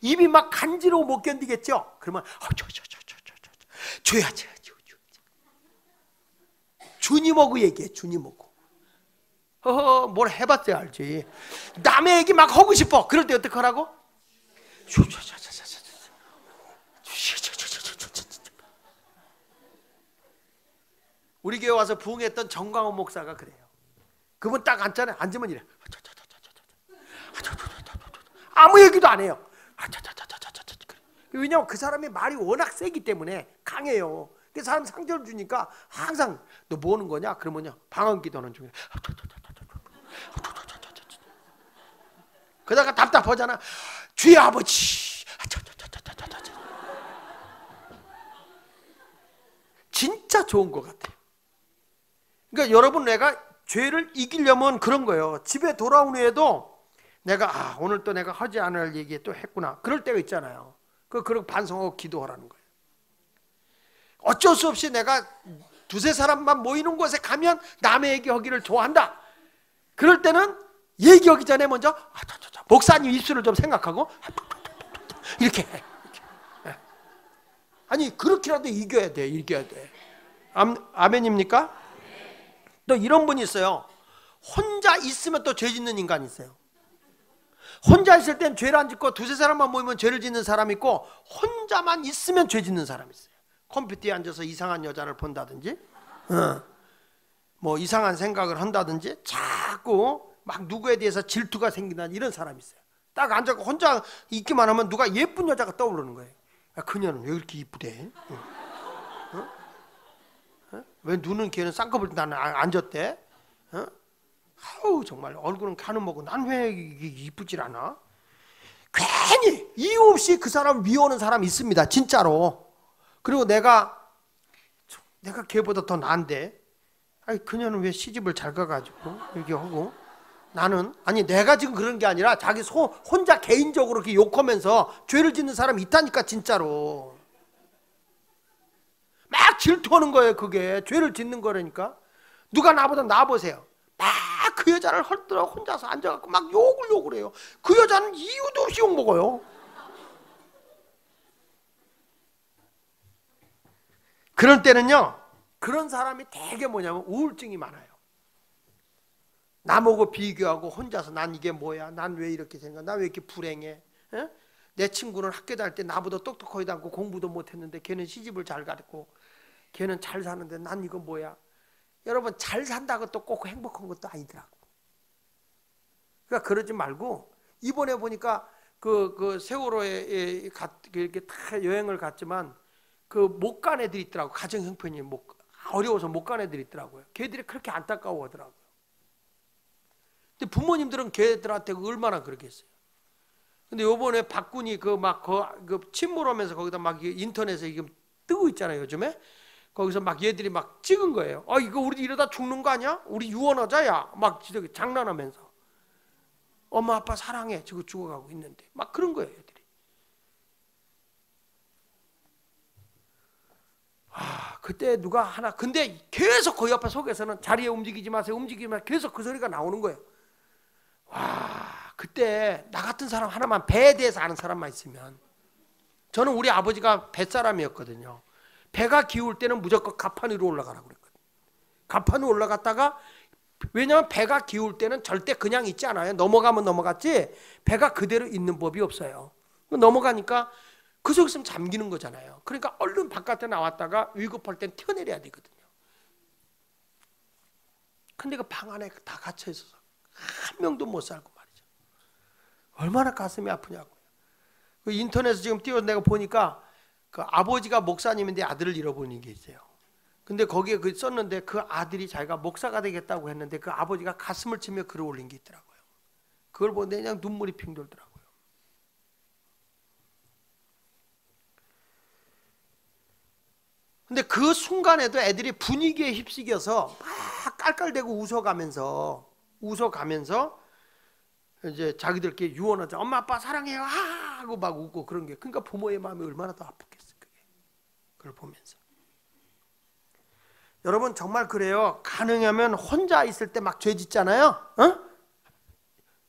[SPEAKER 1] 입이 막 간지러워 못 견디겠죠? 그러면 죄야. 주님하고 얘기해. 주님하고. 뭘 해봤어야 알지. 남의 얘기 막 하고 싶어. 그럴 때 어떻게 하라고? 우리 교회 와서 부흥했던 정광훈 목사가 그래요. 그분 딱 앉잖아요. 앉으면 이래. 아무 얘기도 안 해요. 왜냐면 그 사람의 말이 워낙 세기 때문에 강해요. 그 사람 상처를 주니까 항상 너 뭐 하는 거냐? 그러면요, 방언 기도하는 중에 그러다가 답답하잖아. 주의 아버지. 진짜 좋은 것 같아. 그러니까 여러분, 내가 죄를 이기려면 그런 거예요. 집에 돌아온 후에도 내가 오늘 또 내가 하지 않을 얘기 또 했구나, 그럴 때가 있잖아요. 그걸 반성하고 기도하라는 거예요. 어쩔 수 없이 내가 두세 사람만 모이는 곳에 가면 남의 얘기하기를 좋아한다. 그럴 때는 얘기하기 전에 먼저 목사님 입술을 좀 생각하고 이렇게 해. 아니, 그렇게라도 이겨야 돼. 이겨야 돼. 아멘입니까? 또 이런 분이 있어요. 혼자 있으면 또 죄 짓는 인간이 있어요. 혼자 있을 땐 죄를 안 짓고 두세 사람만 모이면 죄를 짓는 사람이 있고, 혼자만 있으면 죄 짓는 사람이 있어요. 컴퓨터에 앉아서 이상한 여자를 본다든지, 뭐 이상한 생각을 한다든지, 자꾸 막 누구에 대해서 질투가 생긴다는 이런 사람이 있어요. 딱 앉아서 혼자 있기만 하면 누가 예쁜 여자가 떠오르는 거예요. 야, 그녀는 왜 이렇게 이쁘대? 왜 눈은 걔는 쌍꺼풀 나는 앉았대? 아우, 정말 얼굴은 가는 뭐고 난 왜 이쁘질 않아? 괜히 이유 없이 그 사람을 미워하는 사람이 있습니다, 진짜로. 그리고 내가 걔보다 더 나은데, 아니, 그녀는 왜 시집을 잘 가가지고 이렇게 하고, 나는, 아니, 내가 지금 그런 게 아니라 자기 혼자 개인적으로 이렇게 욕하면서 죄를 짓는 사람이 있다니까, 진짜로. 막 질투하는 거예요. 그게 죄를 짓는 거라니까. 누가 나보다 나보세요. 막 그 여자를 헐뜯어 혼자서 앉아갖고 막 욕을 해요. 그 여자는 이유도 없이 욕 먹어요. 그럴 때는요, 그런 사람이 되게 뭐냐면 우울증이 많아요. 남하고 비교하고 혼자서 난 이게 뭐야, 난 왜 이렇게 생각, 난 왜 이렇게 불행해, 내 친구는 학교 다닐 때 나보다 똑똑하지도 않고 공부도 못했는데 걔는 시집을 잘 갔고 걔는 잘 사는데 난 이거 뭐야. 여러분, 잘 산다고 또 꼭 행복한 것도 아니더라고. 그러니까 그러지 말고, 이번에 보니까 그 세월호에 이렇게 다 여행을 갔지만 그 못 간 애들이 있더라고. 가정 형편이 어려워서 못 간 애들이 있더라고요. 걔들이 그렇게 안타까워하더라고요. 근데 부모님들은 걔들한테 얼마나 그러겠어요. 근데 요번에 박군이 그 침몰하면서 거기다 막 인터넷에 지금 뜨고 있잖아요, 요즘에. 거기서 막 얘들이 막 찍은 거예요. 이거 우리 이러다 죽는 거 아니야? 우리 유언하자야. 막 장난하면서. 엄마 아빠 사랑해. 지금 죽어가고 있는데. 막 그런 거예요, 애들이. 그때 누가 하나, 근데 계속 그 옆에 속에서는 자리에 움직이지 마세요. 움직이지 마세요. 계속 그 소리가 나오는 거예요. 그때 나 같은 사람 하나만, 배에 대해서 아는 사람만 있으면. 저는 우리 아버지가 뱃사람이었거든요. 배가 기울 때는 무조건 갑판 위로 올라가라고 그랬거든요. 갑판 위로 올라갔다가, 왜냐하면 배가 기울 때는 절대 그냥 있지 않아요. 넘어가면 넘어갔지 배가 그대로 있는 법이 없어요. 넘어가니까 그 속에 있으면 잠기는 거잖아요. 그러니까 얼른 바깥에 나왔다가 위급할 땐 튀어내려야 되거든요. 근데 그 방 안에 다 갇혀 있어서 한 명도 못 살고 말이죠. 얼마나 가슴이 아프냐고요. 그 인터넷에 지금 띄워서 내가 보니까 그 아버지가 목사님인데 아들을 잃어버린 게 있어요. 근데 거기에 그 썼는데 그 아들이 자기가 목사가 되겠다고 했는데 그 아버지가 가슴을 치며 글을 올린 게 있더라고요. 그걸 보는데 그냥 눈물이 핑 돌더라고요. 근데 그 순간에도 애들이 분위기에 휩쓸겨서 막 깔깔대고 웃어가면서 이제 자기들끼리 유언하자. 엄마 아빠 사랑해요 하고 막 웃고 그런 게. 그러니까 부모의 마음이 얼마나 더 아팠겠어요. 그걸 보면서. 여러분, 정말 그래요. 가능하면 혼자 있을 때 막 죄 짓잖아요.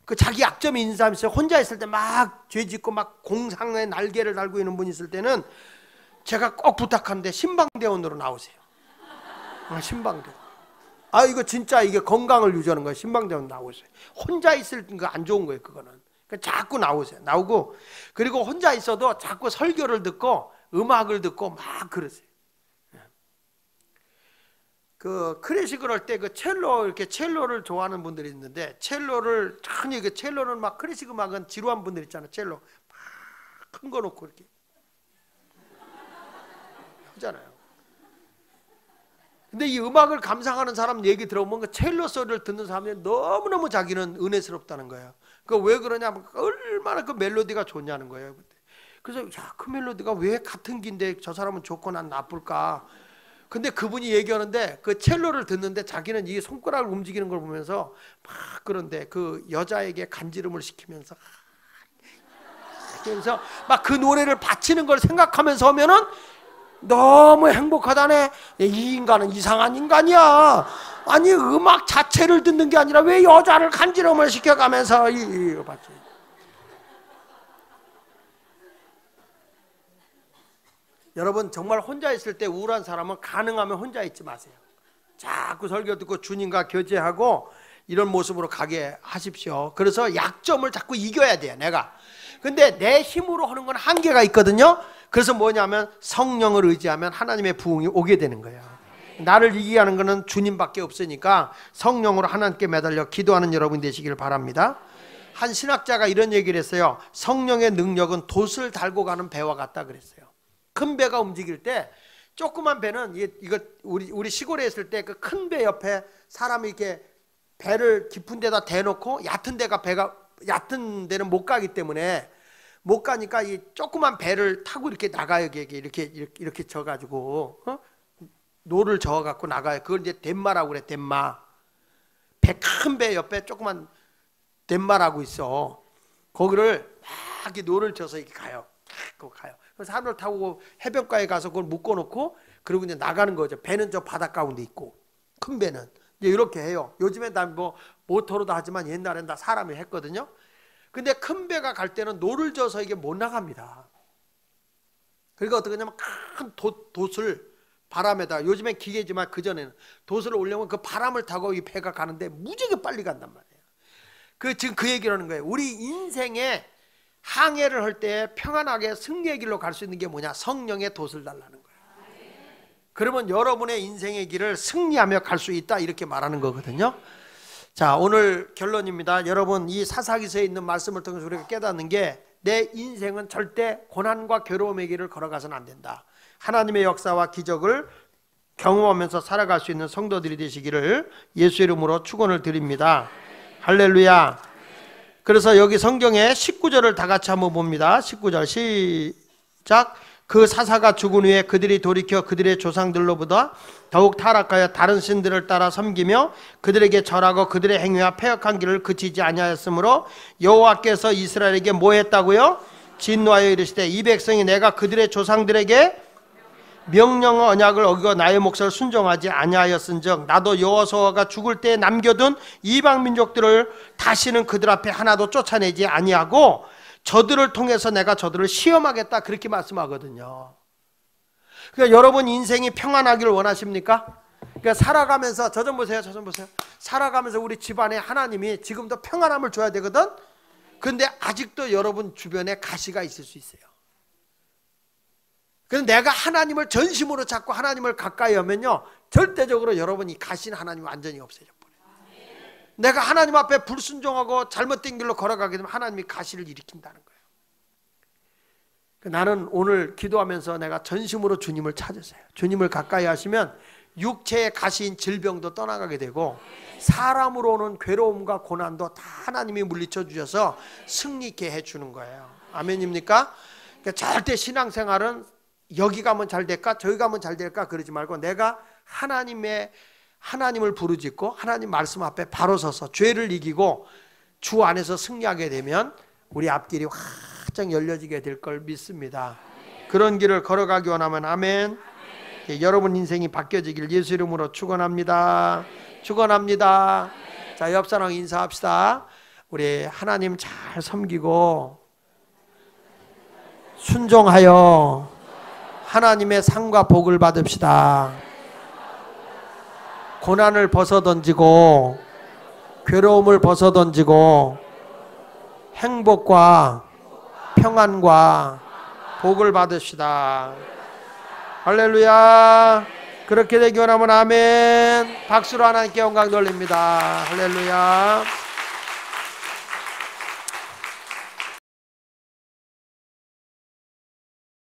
[SPEAKER 1] 그 자기 약점이 있는 사람이 있어요. 혼자 있을 때 막 죄 짓고 막 공상의 날개를 달고 있는 분이 있을 때는 제가 꼭 부탁하는데 신방대원으로 나오세요. 신방대원. 이거 진짜 이게 건강을 유지하는 거예요. 신방대원 나오세요. 혼자 있을 거 안 좋은 거예요, 그거는. 그러니까 자꾸 나오세요. 나오고, 그리고 혼자 있어도 자꾸 설교를 듣고 음악을 듣고 막 그러세요. 그 클래식을 할 때 그 첼로, 이렇게 첼로를 좋아하는 분들이 있는데, 첼로를 전혀 그 첼로는 막 클래식 음악은 지루한 분들 있잖아요. 첼로 막 큰 거 놓고 이렇게 하잖아요. 근데 이 음악을 감상하는 사람 얘기 들어보면 그 첼로 소리를 듣는 사람들이 너무너무 자기는 은혜스럽다는 거예요. 그 왜 그러냐면 얼마나 그 멜로디가 좋냐는 거예요. 그래서 야, 그 멜로디가 왜 같은 긴데 저 사람은 좋고 난 나쁠까? 근데 그분이 얘기하는데 그 첼로를 듣는데 자기는 이 손가락을 움직이는 걸 보면서 막 그런데 그 여자에게 간지럼을 시키면서 그래서 막 그 노래를 바치는 걸 생각하면서 하면은 너무 행복하다네. 이 인간은 이상한 인간이야. 아니 음악 자체를 듣는 게 아니라 왜 여자를 간지럼을 시켜가면서 이거 봤지. 여러분 정말 혼자 있을 때 우울한 사람은 가능하면 혼자 있지 마세요. 자꾸 설교 듣고 주님과 교제하고 이런 모습으로 가게 하십시오. 그래서 약점을 자꾸 이겨야 돼요 내가. 근데 내 힘으로 하는 건 한계가 있거든요. 그래서 뭐냐면 성령을 의지하면 하나님의 부흥이 오게 되는 거예요. 나를 이기게 하는 것은 주님밖에 없으니까 성령으로 하나님께 매달려 기도하는 여러분 되시기를 바랍니다. 한 신학자가 이런 얘기를 했어요. 성령의 능력은 돛을 달고 가는 배와 같다 그랬어요. 큰 배가 움직일 때 조그만 배는 이거 우리 시골에 있을 때 그 큰 배 옆에 사람이 이렇게 배를 깊은 데다 대놓고 얕은 얕은 데는 못 가기 때문에 못 가니까 이 조그만 배를 타고 이렇게 나가요. 이렇게 져가지고 노를 저어갖고 나가요. 그걸 이제 덴마라고 그래. 덴마. 큰 배 옆에 조그만 덴마라고 있어. 거기를 막 이렇게 노를 져서 이렇게 가요. 그래서 하늘 타고 해변가에 가서 그걸 묶어놓고 그리고 이제 나가는 거죠. 배는 저 바닷 가운데 있고 큰 배는 이제 이렇게 해요. 요즘엔 다 뭐 모터로도 하지만 옛날엔 다 사람이 했거든요. 근데 큰 배가 갈 때는 노를 져서 이게 못 나갑니다. 그러니까 어떻게 하냐면 큰 돛을 바람에다, 요즘엔 기계지만 그전에는 돛을 올려면 그 바람을 타고 이 배가 가는데 무지하게 빨리 간단 말이에요. 지금 그 얘기를 하는 거예요. 우리 인생에 항해를 할 때 평안하게 승리의 길로 갈 수 있는 게 뭐냐? 성령의 돛을 달라는 거예요. 그러면 여러분의 인생의 길을 승리하며 갈 수 있다 이렇게 말하는 거거든요. 자, 오늘 결론입니다. 여러분 이 사사기서에 있는 말씀을 통해서 우리가 깨닫는 게 내 인생은 절대 고난과 괴로움의 길을 걸어가서는 안 된다. 하나님의 역사와 기적을 경험하면서 살아갈 수 있는 성도들이 되시기를 예수 이름으로 축원을 드립니다. 할렐루야. 그래서 여기 성경에 19절을 다 같이 한번 봅니다. 19절 시작. 그 사사가 죽은 후에 그들이 돌이켜 그들의 조상들로보다 더욱 타락하여 다른 신들을 따라 섬기며 그들에게 절하고 그들의 행위와 패역한 길을 그치지 아니하였으므로 여호와께서 이스라엘에게 뭐 했다고요? 진노하여 이르시되 이 백성이 내가 그들의 조상들에게 명령의 언약을 어기고 나의 몫을 순종하지 아니하였은즉 나도 여호수아가 죽을 때 남겨둔 이방 민족들을 다시는 그들 앞에 하나도 쫓아내지 아니하고 저들을 통해서 내가 저들을 시험하겠다 그렇게 말씀하거든요. 그러니까 여러분 인생이 평안하기를 원하십니까? 그러니까 살아가면서 저 좀 보세요. 살아가면서 우리 집안에 하나님이 지금도 평안함을 줘야 되거든. 근데 아직도 여러분 주변에 가시가 있을 수 있어요. 그래서 내가 하나님을 전심으로 찾고 하나님을 가까이 하면요 절대적으로 여러분이 가시는 하나님 완전히 없어져 버려요. 내가 하나님 앞에 불순종하고 잘못된 길로 걸어가게 되면 하나님이 가시를 일으킨다는 거예요. 나는 오늘 기도하면서 내가 전심으로 주님을 찾으세요. 주님을 가까이 하시면 육체의 가시인 질병도 떠나가게 되고 사람으로 오는 괴로움과 고난도 다 하나님이 물리쳐 주셔서 승리케 해주는 거예요. 아멘입니까? 그러니까 절대 신앙생활은 여기 가면 잘 될까 저기 가면 잘 될까 그러지 말고 내가 하나님을 부르짖고 하나님 말씀 앞에 바로 서서 죄를 이기고 주 안에서 승리하게 되면 우리 앞길이 활짝 열려지게 될 걸 믿습니다. 그런 길을 걸어가기 원하면 아멘. 여러분 인생이 바뀌어지길 예수 이름으로 축원합니다. 축원합니다. 자, 옆 사람 인사합시다. 우리 하나님 잘 섬기고 순종하여 하나님의 상과 복을 받읍시다. 고난을 벗어던지고 괴로움을 벗어던지고 행복과 평안과 복을 받읍시다. 할렐루야. 그렇게 되기 원하면 아멘. 박수로 하나님께 영광 돌립니다. 할렐루야.